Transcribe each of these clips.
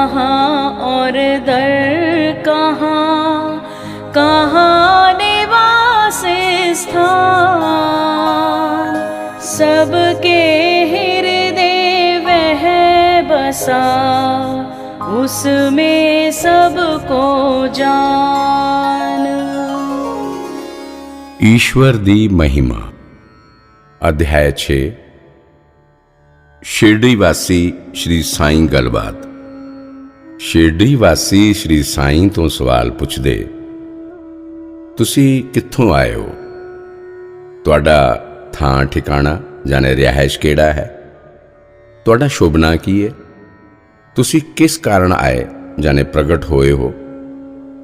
कहाँ और दर कहाँ, कहाँ निवास स्थान। सबके हृदय वह बसा, उसमें सबको जान। ईश्वर दी महिमा। अध्याय 6। शिरडी वासी श्री साईं गलबात। शिरडी वासी श्री साईं तो सवाल पुछदे, तुसी कित्थों आए हो? तुहाडा थां ठिकाना जाने रिहाइश केड़ा है? तुहाडा शुभ नां की है? तुसी किस कारण आए जाने प्रगट होए हो?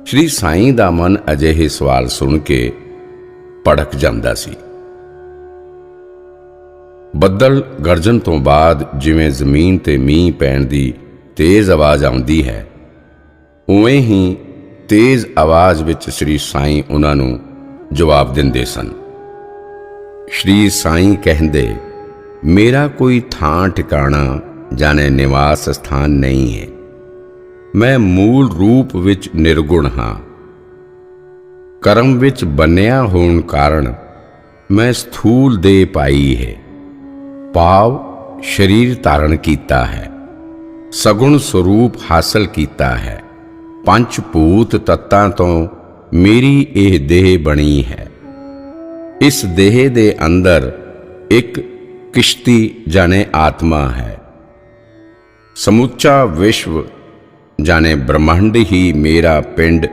श्री साईं दा मन अजिहे सवाल सुन के भड़क जांदा सी। ਬੱਦਲ ਗਰਜਣ ਤੋਂ ਬਾਅਦ ਜਿਵੇਂ ਜ਼ਮੀਨ ਤੇ ਮੀਂਹ ਪੈਣ ਦੀ ਤੇਜ਼ ਆਵਾਜ਼ ਆਉਂਦੀ ਹੈ, ਉਵੇਂ ਹੀ ਤੇਜ਼ ਆਵਾਜ਼ ਵਿੱਚ ਸ੍ਰੀ ਸਾਈਂ ਉਹਨਾਂ ਨੂੰ ਜਵਾਬ ਦਿੰਦੇ ਸਨ। ਸ੍ਰੀ ਸਾਈਂ ਕਹਿੰਦੇ, ਮੇਰਾ ਕੋਈ ਥਾਂ ਠਿਕਾਣਾ ਜਾਣੇ ਨਿਵਾਸ ਸਥਾਨ ਨਹੀਂ ਹੈ। ਮੈਂ ਮੂਲ ਰੂਪ ਵਿੱਚ ਨਿਰਗੁਣ ਹਾਂ। ਕਰਮ ਵਿੱਚ ਬੰਨਿਆ ਹੋਣ ਕਾਰਨ ਮੈਂ ਸਥੂਲ ਦੇਹ ਪਾਈ ਹੈ, ਭਾਵ शरीर धारण कीता है, सगुण स्वरूप हासिल कीता है। पंच भूत तत्तां तो मेरी यह देह बनी है। इस देह दे अंदर एक किश्ती जाने आत्मा है। समुचा विश्व जाने ब्रह्मांड ही मेरा पिंड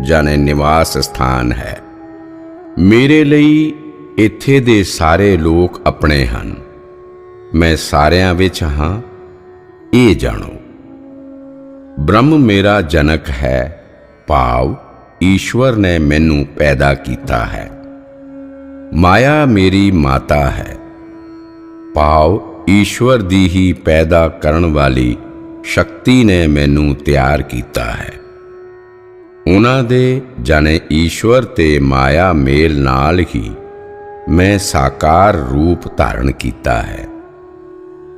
जाने निवास स्थान है। मेरे लिए इत्थे दे सारे लोग अपने हैं। मैं सारियां विच हाँ, ये जानो। ब्रह्म मेरा जनक है, भाव ईश्वर ने मैनू पैदा किया है। माया मेरी माता है, भाव ईश्वर दी ही पैदा करन वाली शक्ति ने मैनू तैयार किया है। उन्हां दे जाने ईश्वर ते माया मेल नाल ही मैं साकार रूप धारण किया है।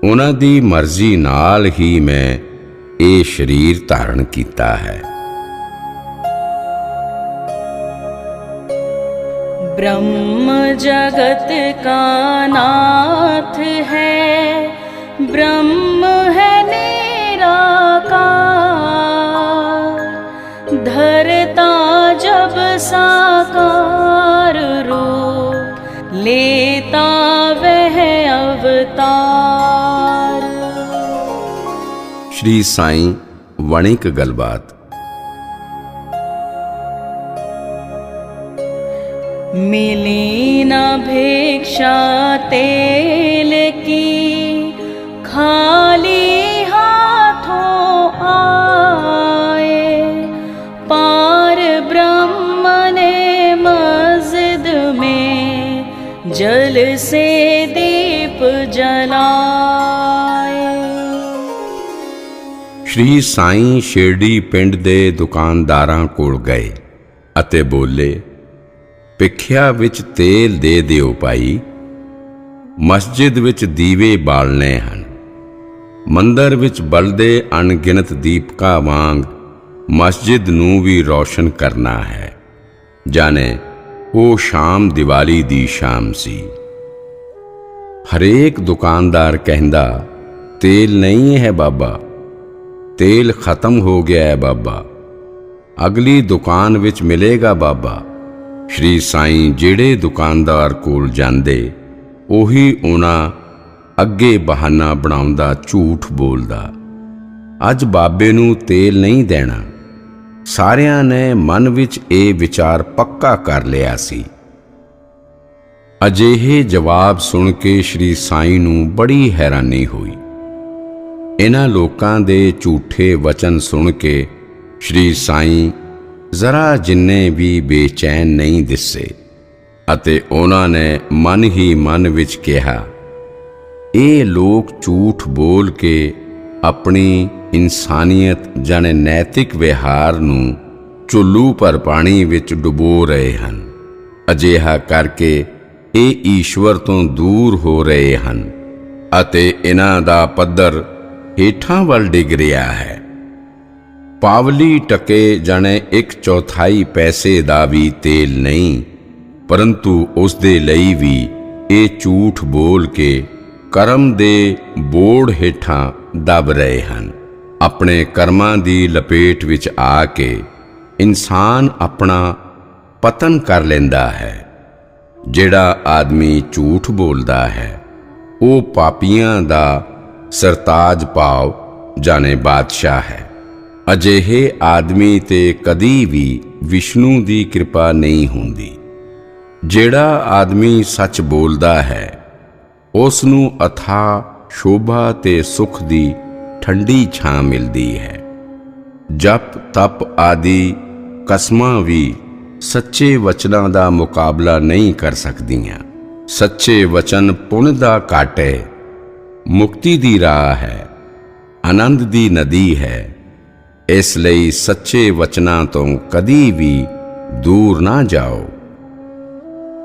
उन्हां दी मर्जी नाल ही मैं ये शरीर धारण किया है। ब्रह्म जगत का नाथ है, ब्रह्म है निराकार। धरता जब साकार रूप, लेता वह अवतार। श्री साईं वणिक गलबात। मिली न भिक्षा तेल की, खाली हाथों आए। पार ब्रह्म ने मस्जिद में जल से दीप जलाए। श्री साईं शिरडी पिंड दे दुकानदारां कोल गए अते बोले, भिखिया विच तेल दे दिओ भाई। मस्जिद विच दीवे बालने हन। मंदिर विच बलदे अणगिनत दीपका वांग मस्जिद नूं भी रोशन करना है। जाने वो शाम दिवाली दी शाम सी। हरेक दुकानदार कहंदा, तेल नहीं है बाबा, तेल खत्म हो गया है बाबा, अगली दुकान विच मिलेगा बाबा। श्री साईं जेड़े दुकानदार कोल जांदे, ओही उन्हां अगे बहाना बनाउंदा झूठ बोलदा, अज बाबे नूं तेल नहीं देना। सारियां ने मन विच ये विचार पक्का कर लिया सी। अजिहे जवाब सुन के श्री साईं नूं बड़ी हैरानी हुई। इन्हां लोकां दे झूठे वचन सुन के श्री साईं जरा जिन्ने भी बेचैन नहीं दिसे अते उन्हां ने मन ही मन विच कहा, ये लोग झूठ बोल के अपनी इंसानियत जाने नैतिक विहार नूं चुल्लू पर पानी विच डुबो रहे हैं। अजिहा करके ये ईश्वर तो दूर हो रहे हैं अते इन्हां दा पद्धर हेठां वल डिग रिहा है। ਪਾਵਲੀ ਟਕੇ ਜਾਣੇ 1/4 ਪੈਸੇ ਦਾ ਵੀ ਤੇਲ ਨਹੀਂ, ਪਰੰਤੂ ਉਸ ਦੇ ਲਈ ਵੀ ਇਹ ਝੂਠ ਬੋਲ ਕੇ ਕਰਮ ਦੇ ਬੋੜ ਹੇਠਾਂ ਦਬ ਰਹੇ ਹਨ। ਆਪਣੇ ਕਰਮਾਂ ਦੀ ਲਪੇਟ ਵਿੱਚ ਆ ਕੇ ਇਨਸਾਨ ਆਪਣਾ ਪਤਨ ਕਰ ਲੈਂਦਾ ਹੈ। ਜਿਹੜਾ ਆਦਮੀ ਝੂਠ ਬੋਲਦਾ ਹੈ ਉਹ ਪਾਪੀਆਂ ਦਾ ਸਰਤਾਜ ਭਾਵ ਜਾਣੇ ਬਾਦਸ਼ਾਹ ਹੈ। ਅਜਿਹੇ ਆਦਮੀ ਤੇ ਕਦੀ ਵੀ ਵਿਸ਼ਨੂੰ ਦੀ ਕਿਰਪਾ ਨਹੀਂ ਹੁੰਦੀ। ਜਿਹੜਾ ਆਦਮੀ ਸੱਚ ਬੋਲਦਾ ਹੈ ਉਸ ਨੂੰ ਅਥਾਹ ਸ਼ੋਭਾ ਤੇ ਸੁਖ ਦੀ ਠੰਡੀ ਛਾਂ ਮਿਲਦੀ ਹੈ। ਜਪ ਤਪ ਆਦਿ ਕਸਮਾਂ ਵੀ ਸੱਚੇ ਵਚਨਾਂ ਦਾ ਮੁਕਾਬਲਾ ਨਹੀਂ ਕਰ ਸਕਦੀਆਂ। ਸੱਚੇ ਵਚਨ ਪੁੰਨ ਦਾ ਕਾਟੇ, ਮੁਕਤੀ ਦੀ ਰਾਹ ਹੈ, ਆਨੰਦ ਦੀ ਨਦੀ ਹੈ। ਇਸ ਲਈ ਸੱਚੇ ਵਚਨਾਂ ਤੋਂ ਕਦੀ ਵੀ ਦੂਰ ਨਾ ਜਾਓ।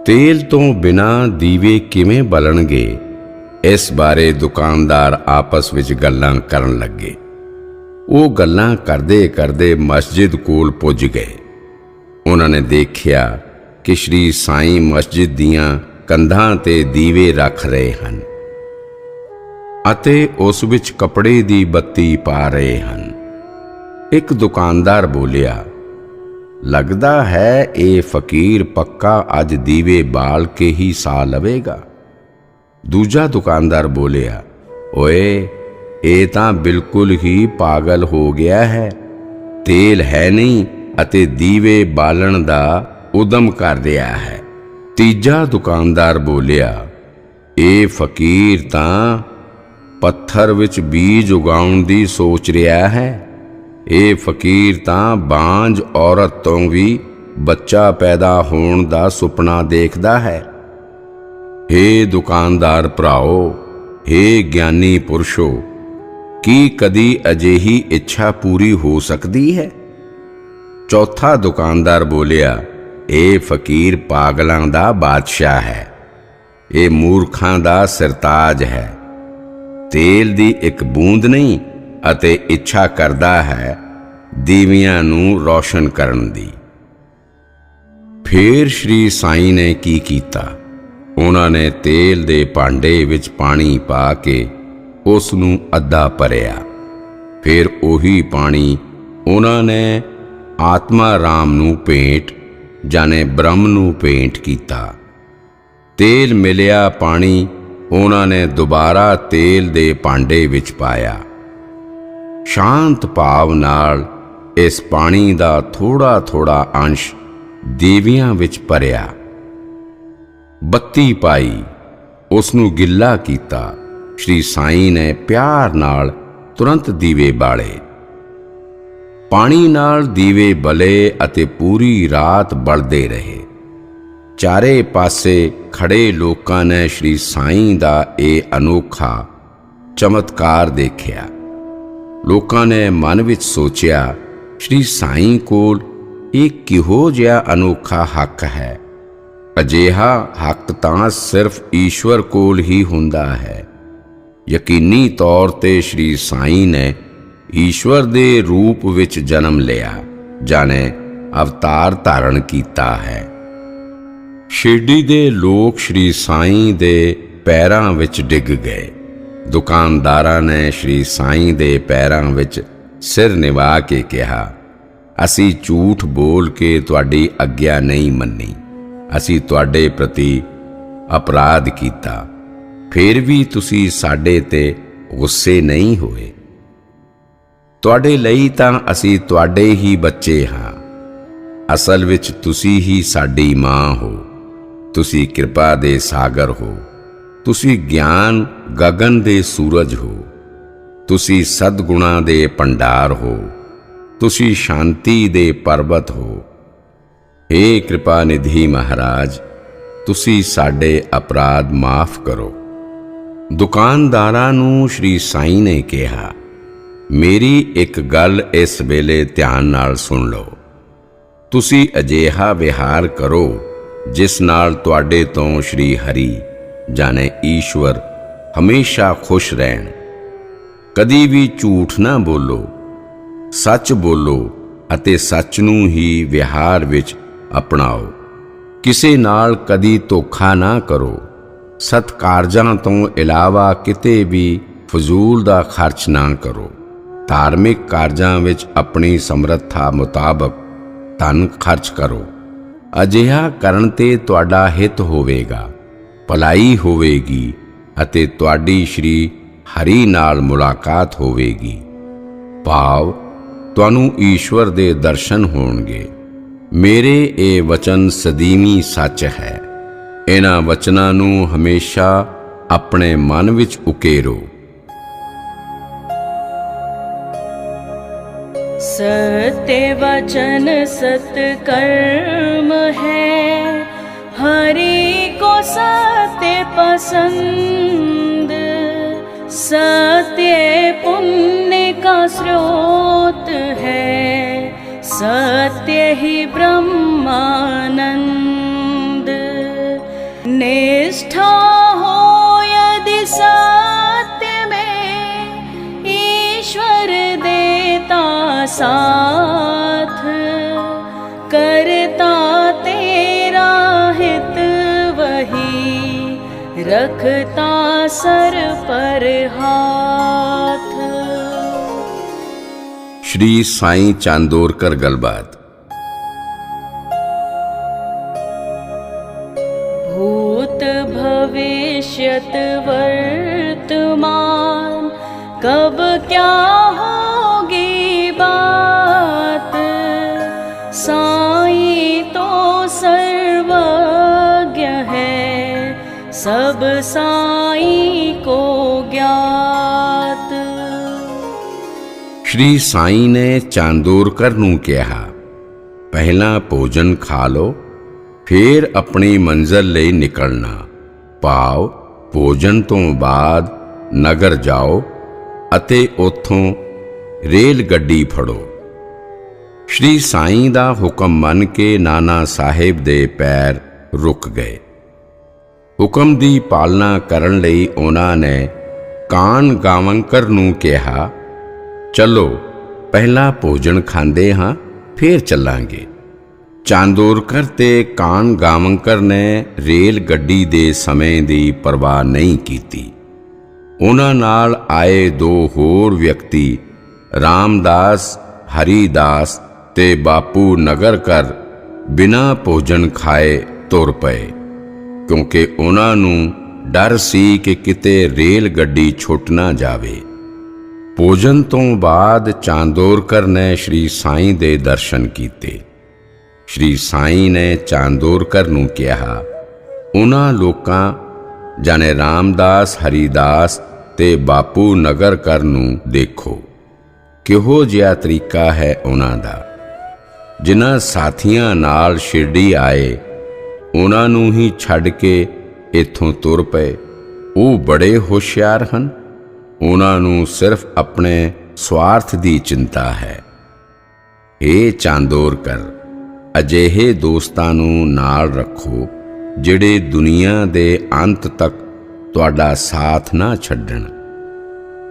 ਤੇਲ ਤੋਂ ਬਿਨਾਂ ਦੀਵੇ ਕਿਵੇਂ ਬਲਣਗੇ, ਇਸ ਬਾਰੇ ਦੁਕਾਨਦਾਰ ਆਪਸ ਵਿੱਚ ਗੱਲਾਂ ਕਰਨ ਲੱਗੇ। ਉਹ ਗੱਲਾਂ ਕਰਦੇ ਕਰਦੇ ਮਸਜਿਦ ਕੋਲ ਪੁੱਜ ਗਏ। ਉਹਨਾਂ ਨੇ ਦੇਖਿਆ ਕਿ ਸ਼੍ਰੀ ਸਾਈਂ ਮਸਜਿਦ ਦੀਆਂ ਕੰਧਾਂ ਤੇ ਦੀਵੇ ਰੱਖ ਰਹੇ ਹਨ ਅਤੇ ਉਸ ਵਿੱਚ ਕੱਪੜੇ ਦੀ ਬੱਤੀ ਪਾ ਰਹੇ ਹਨ। ਇੱਕ ਦੁਕਾਨਦਾਰ ਬੋਲਿਆ, ਲੱਗਦਾ ਹੈ ਇਹ ਫਕੀਰ ਪੱਕਾ ਅੱਜ ਦੀਵੇ ਬਾਲ ਕੇ ਹੀ ਸਾਹ ਲਵੇਗਾ। ਦੂਜਾ ਦੁਕਾਨਦਾਰ ਬੋਲਿਆ, ਓਏ ਇਹ ਤਾਂ ਬਿਲਕੁਲ ਹੀ ਪਾਗਲ ਹੋ ਗਿਆ ਹੈ। ਤੇਲ ਹੈ ਨਹੀਂ ਅਤੇ ਦੀਵੇ ਬਾਲਣ ਦਾ ਉਦਮ ਕਰ ਰਿਹਾ ਹੈ। ਤੀਜਾ ਦੁਕਾਨਦਾਰ ਬੋਲਿਆ, ਇਹ ਫਕੀਰ ਤਾਂ ਪੱਥਰ ਵਿੱਚ ਬੀਜ ਉਗਾਉਣ ਦੀ ਸੋਚ ਰਿਹਾ ਹੈ। ਇਹ ਫਕੀਰ ਤਾਂ ਬਾਂਝ ਔਰਤ ਤੋਂ ਵੀ ਬੱਚਾ ਪੈਦਾ ਹੋਣ ਦਾ ਸੁਪਨਾ ਦੇਖਦਾ ਹੈ। ਹੇ ਦੁਕਾਨਦਾਰ ਭਰਾਓ, ਹੇ ਗਿਆਨੀ ਪੁਰਸ਼ੋ, ਕੀ ਕਦੀ ਅਜਿਹੀ ਇੱਛਾ ਪੂਰੀ ਹੋ ਸਕਦੀ ਹੈ? ਚੌਥਾ ਦੁਕਾਨਦਾਰ ਬੋਲਿਆ, ਇਹ ਫਕੀਰ ਪਾਗਲਾਂ ਦਾ ਬਾਦਸ਼ਾਹ ਹੈ। ਇਹ ਮੂਰਖਾਂ ਦਾ ਸਰਤਾਜ ਹੈ। ਤੇਲ ਦੀ ਇੱਕ ਬੂੰਦ ਨਹੀਂ ਅਤੇ ਇੱਛਾ ਕਰਦਾ ਹੈ ਦੀਵਿਆਂ ਨੂੰ ਰੌਸ਼ਨ ਕਰਨ ਦੀ। ਫਿਰ ਸ਼੍ਰੀ ਸਾਈਂ ਨੇ ਕੀ ਕੀਤਾ? ਉਹਨਾਂ ਨੇ ਤੇਲ ਦੇ ਭਾਂਡੇ ਵਿੱਚ ਪਾਣੀ ਪਾ ਕੇ ਉਸ ਨੂੰ ਅੱਧਾ ਭਰਿਆ। ਫਿਰ ਉਹੀ ਪਾਣੀ ਉਹਨਾਂ ਨੇ ਆਤਮਾ ਰਾਮ ਨੂੰ ਭੇਂਟ ਜਾਣੇ ਬ੍ਰਹਮ ਨੂੰ ਭੇਂਟ ਕੀਤਾ। ਤੇਲ ਮਿਲਿਆ ਪਾਣੀ ਉਹਨਾਂ ਨੇ ਦੁਬਾਰਾ ਤੇਲ ਦੇ ਭਾਂਡੇ ਵਿੱਚ ਪਾਇਆ। ਸ਼ਾਂਤ ਭਾਵ ਨਾਲ ਇਸ ਪਾਣੀ ਦਾ ਥੋੜਾ ਥੋੜਾ ਅੰਸ਼ ਦੇਵੀਆਂ ਵਿੱਚ ਭਰਿਆ। ਬੱਤੀ ਪਾਈ, ਉਸ ਨੂੰ ਗਿੱਲਾ ਕੀਤਾ। ਸ਼੍ਰੀ ਸਾਈਂ ਨੇ ਪਿਆਰ ਨਾਲ ਤੁਰੰਤ ਦੀਵੇ ਬਾਲੇ। ਪਾਣੀ ਨਾਲ ਦੀਵੇ ਬਲੇ ਅਤੇ ਪੂਰੀ ਰਾਤ ਬਲਦੇ ਰਹੇ। ਚਾਰੇ ਪਾਸੇ ਖੜੇ ਲੋਕਾਂ ਨੇ ਸ਼੍ਰੀ ਸਾਈਂ ਦਾ ਇਹ ਅਨੋਖਾ ਚਮਤਕਾਰ ਦੇਖਿਆ। ਲੋਕਾਂ ਨੇ ਮਨ ਵਿੱਚ ਸੋਚਿਆ, ਸ਼੍ਰੀ ਸਾਈਂ ਕੋਲ ਇਹ ਕਿਹੋ ਜਿਹਾ ਅਨੋਖਾ ਹੱਕ ਹੈ। ਅਜਿਹਾ ਹੱਕ ਤਾਂ ਸਿਰਫ ਈਸ਼ਵਰ ਕੋਲ ਹੀ ਹੁੰਦਾ ਹੈ। ਯਕੀਨੀ ਤੌਰ ਤੇ ਸ਼੍ਰੀ ਸਾਈਂ ਨੇ ਈਸ਼ਵਰ ਦੇ ਰੂਪ ਵਿੱਚ ਜਨਮ ਲਿਆ, ਜਾਣੇ ਅਵਤਾਰ ਧਾਰਨ ਕੀਤਾ ਹੈ। ਸ਼ਿਰਡੀ ਦੇ ਲੋਕ ਸ਼੍ਰੀ ਸਾਈਂ ਦੇ ਪੈਰਾਂ ਵਿੱਚ ਡਿੱਗ ਗਏ। ਦੁਕਾਨਦਾਰਾਂ ਨੇ ਸ਼੍ਰੀ ਸਾਈਂ ਦੇ ਪੈਰਾਂ ਵਿੱਚ ਸਿਰ ਨਿਵਾ ਕੇ ਕਿਹਾ, ਅਸੀਂ ਝੂਠ ਬੋਲ ਕੇ ਤੁਹਾਡੀ ਆਗਿਆ ਨਹੀਂ ਮੰਨੀ। ਅਸੀਂ ਤੁਹਾਡੇ ਪ੍ਰਤੀ ਅਪਰਾਧ ਕੀਤਾ, ਫਿਰ ਵੀ ਤੁਸੀਂ ਸਾਡੇ ਤੇ ਗੁੱਸੇ ਨਹੀਂ ਹੋਏ। ਤੁਹਾਡੇ ਲਈ ਤਾਂ ਅਸੀਂ ਤੁਹਾਡੇ ਹੀ ਬੱਚੇ ਹਾਂ। ਅਸਲ ਵਿੱਚ ਤੁਸੀਂ ਹੀ ਸਾਡੀ ਮਾਂ ਹੋ। ਤੁਸੀਂ ਕਿਰਪਾ ਦੇ ਸਾਗਰ ਹੋ। ਤੁਸੀਂ ਗਿਆਨ ਗਗਨ ਦੇ ਸੂਰਜ ਹੋ। ਤੁਸੀਂ ਸਦਗੁਣਾਂ ਦੇ ਭੰਡਾਰ ਹੋ। ਤੁਸੀਂ ਸ਼ਾਂਤੀ ਦੇ ਪਰਬਤ ਹੋ। ਹੇ ਕਿਰਪਾ ਨਿਧੀ ਮਹਾਰਾਜ, ਤੁਸੀਂ ਸਾਡੇ ਅਪਰਾਧ ਮਾਫ ਕਰੋ। ਦੁਕਾਨਦਾਰਾਂ ਨੂੰ ਸ਼੍ਰੀ ਸਾਈਂ ਨੇ ਕਿਹਾ, ਮੇਰੀ ਇੱਕ ਗੱਲ ਇਸ ਵੇਲੇ ਧਿਆਨ ਨਾਲ ਸੁਣ ਲਓ। ਤੁਸੀਂ ਅਜਿਹਾ ਵਿਹਾਰ ਕਰੋ ਜਿਸ ਨਾਲ ਤੁਹਾਡੇ ਤੋਂ ਸ਼੍ਰੀ ਹਰੀ ਜਾਣੇ ਈਸ਼ਵਰ ਹਮੇਸ਼ਾ ਖੁਸ਼ ਰਹਿਣ। ਕਦੀ ਵੀ ਝੂਠ ਨਾ ਬੋਲੋ। ਸੱਚ ਬੋਲੋ ਅਤੇ ਸੱਚ ਨੂੰ ਹੀ ਵਿਹਾਰ ਵਿੱਚ ਅਪਣਾਓ। ਕਿਸੇ ਨਾਲ ਕਦੀ ਧੋਖਾ ਨਾ ਕਰੋ। ਸਤ ਕਾਰਜਾਂ ਤੋਂ ਇਲਾਵਾ ਕਿਤੇ ਵੀ ਫਜ਼ੂਲ ਦਾ ਖਰਚ ਨਾ ਕਰੋ। ਧਾਰਮਿਕ ਕਾਰਜਾਂ ਵਿੱਚ ਆਪਣੀ ਸਮਰੱਥਾ ਮੁਤਾਬਕ ਧਨ ਖਰਚ ਕਰੋ। ਅਜਿਹਾ ਕਰਨ ਤੇ ਤੁਹਾਡਾ ਹਿੱਤ ਹੋਵੇਗਾ, ਭਲਾਈ ਹੋਵੇਗੀ ਅਤੇ ਤੁਹਾਡੀ ਸ਼੍ਰੀ ਹਰੀ ਨਾਲ ਮੁਲਾਕਾਤ ਹੋਵੇਗੀ। ਭਾਵ ਤੁਹਾਨੂੰ ਈਸ਼ਵਰ ਦੇ ਦਰਸ਼ਨ ਹੋਣਗੇ। ਮੇਰੇ ਇਹ ਵਚਨ ਸਦੀਵੀ ਸੱਚ ਹੈ। ਇਹਨਾਂ ਵਚਨਾਂ ਨੂੰ ਹਮੇਸ਼ਾ ਆਪਣੇ ਮਨ ਵਿੱਚ ਉਕੇਰੋ। सत्य वचन सत्य कर्म है, हरि को सत्य पसंद। सत्य पुण्य का स्रोत है, सत्य ही ब्रह्मानंद। निष्ठा हो यदि सत्य में, ईश्वर देता साथ। करता तेरा हित वही, रखता सर पर हाथ। श्री साईं चांदोरकर गलबात। भूत भविष्यत वर्तमान, कब क्या होगी बात। साईं तो सर्वज्ञ है, सब साईं को ज्ञात। श्री साईं ने चांदोरकर नूं कहा, पहला भोजन खा लो, फिर अपनी मंजिल ਲਈ ਨਿਕਲਣਾ। ਭਾਵ ਭੋਜਨ ਤੋਂ ਬਾਅਦ ਨਗਰ ਜਾਓ ਅਤੇ ਉੱਥੋਂ ਰੇਲ ਗੱਡੀ ਫੜੋ। ਸ਼੍ਰੀ ਸਾਈਂ ਦਾ ਹੁਕਮ ਮੰਨ ਕੇ ਨਾਨਾ ਸਾਹਿਬ ਦੇ ਪੈਰ ਰੁਕ ਗਏ। ਹੁਕਮ ਦੀ ਪਾਲਣਾ ਕਰਨ ਲਈ ਉਹਨਾਂ ਨੇ ਕਾਨ ਗਾਵੰਕਰ ਨੂੰ ਕਿਹਾ, ਚਲੋ ਪਹਿਲਾਂ ਭੋਜਨ ਖਾਂਦੇ ਹਾਂ, ਫਿਰ ਚੱਲਾਂਗੇ। ਚਾਂਦੋਰਕਰ ਤੇ ਕਾਨ ਗਾਵੰਕਰ ਨੇ ਰੇਲ ਗੱਡੀ ਦੇ ਸਮੇਂ ਦੀ ਪਰਵਾਹ ਨਹੀਂ ਕੀਤੀ। ਉਹਨਾਂ ਨਾਲ ਆਏ ਦੋ ਹੋਰ ਵਿਅਕਤੀ ਰਾਮਦਾਸ, ਹਰੀਦਾਸ ਤੇ ਬਾਪੂ ਨਗਰਕਰ ਬਿਨਾਂ ਭੋਜਨ ਖਾਏ ਤੁਰ ਪਏ, ਕਿਉਂਕਿ ਉਹਨਾਂ ਨੂੰ ਡਰ ਸੀ ਕਿ ਕਿਤੇ ਰੇਲ ਗੱਡੀ ਛੁੱਟ ਨਾ ਜਾਵੇ। ਭੋਜਨ ਤੋਂ ਬਾਅਦ ਚਾਂਦੋਰਕਰ ਨੇ ਸ਼੍ਰੀ ਸਾਈਂ ਦੇ ਦਰਸ਼ਨ ਕੀਤੇ। ਸ਼੍ਰੀ ਸਾਈਂ ਨੇ ਚਾਂਦੋਰਕਰ ਨੂੰ ਕਿਹਾ, ਉਹਨਾਂ ਲੋਕਾਂ ਜਾਨੇ ਰਾਮਦਾਸ, ਹਰੀਦਾਸ ਤੇ ਬਾਪੂ ਨਗਰਕਰ ਨੂੰ ਦੇਖੋ, ਕਿਹੋ ਜਿਹਾ ਤਰੀਕਾ ਹੈ ਉਹਨਾਂ ਦਾ। ਜਿਨ੍ਹਾਂ ਸਾਥੀਆਂ ਨਾਲ ਸ਼ਿਰਡੀ ਆਏ, ਉਹਨਾਂ ਨੂੰ ਹੀ ਛੱਡ ਕੇ ਇੱਥੋਂ ਤੁਰ ਪਏ। ਉਹ ਬੜੇ ਹੁਸ਼ਿਆਰ ਹਨ। ਉਹਨਾਂ ਨੂੰ ਸਿਰਫ ਆਪਣੇ ਸਵਾਰਥ ਦੀ ਚਿੰਤਾ ਹੈ। ਇਹ ਚਾਂਦੋਰਕਰ, ਅਜਿਹੇ ਦੋਸਤਾਂ ਨੂੰ ਨਾਲ ਰੱਖੋ ਜਿਹੜੇ ਦੁਨੀਆ ਦੇ ਅੰਤ ਤੱਕ ਤੁਹਾਡਾ ਸਾਥ ਨਾ ਛੱਡਣ।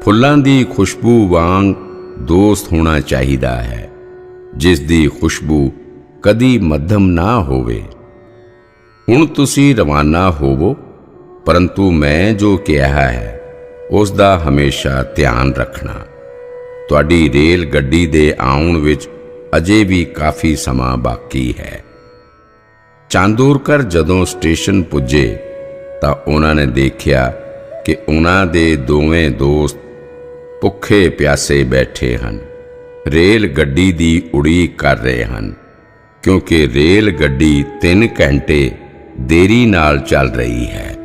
ਫੁੱਲਾਂ ਦੀ ਖੁਸ਼ਬੂ ਵਾਂਗ ਦੋਸਤ ਹੋਣਾ ਚਾਹੀਦਾ ਹੈ, ਜਿਸ ਦੀ ਖੁਸ਼ਬੂ ਕਦੀ ਮੱਧਮ ਨਾ ਹੋਵੇ। ਹੁਣ ਤੁਸੀਂ ਰਵਾਨਾ ਹੋਵੋ, ਪਰੰਤੂ ਮੈਂ ਜੋ ਕਿਹਾ ਹੈ ਉਸ ਦਾ ਹਮੇਸ਼ਾ ਧਿਆਨ ਰੱਖਣਾ। ਤੁਹਾਡੀ ਰੇਲ ਗੱਡੀ ਦੇ ਆਉਣ ਵਿੱਚ ਅਜੇ ਵੀ ਕਾਫੀ ਸਮਾਂ ਬਾਕੀ ਹੈ। ਚਾਂਦੋਰਕਰ ਜਦੋਂ ਸਟੇਸ਼ਨ ਪੁੱਜੇ ਤਾਂ ਉਹਨਾਂ ਨੇ ਦੇਖਿਆ ਕਿ ਉਹਨਾਂ ਦੇ ਦੋਵੇਂ ਦੋਸਤ ਭੁੱਖੇ ਪਿਆਸੇ ਬੈਠੇ ਹਨ, ਰੇਲ ਗੱਡੀ ਦੀ ਉਡੀਕ ਕਰ ਰਹੇ ਹਨ, ਕਿਉਂਕਿ ਰੇਲ ਗੱਡੀ 3 ਘੰਟੇ ਦੇਰੀ ਨਾਲ ਚੱਲ ਰਹੀ ਹੈ।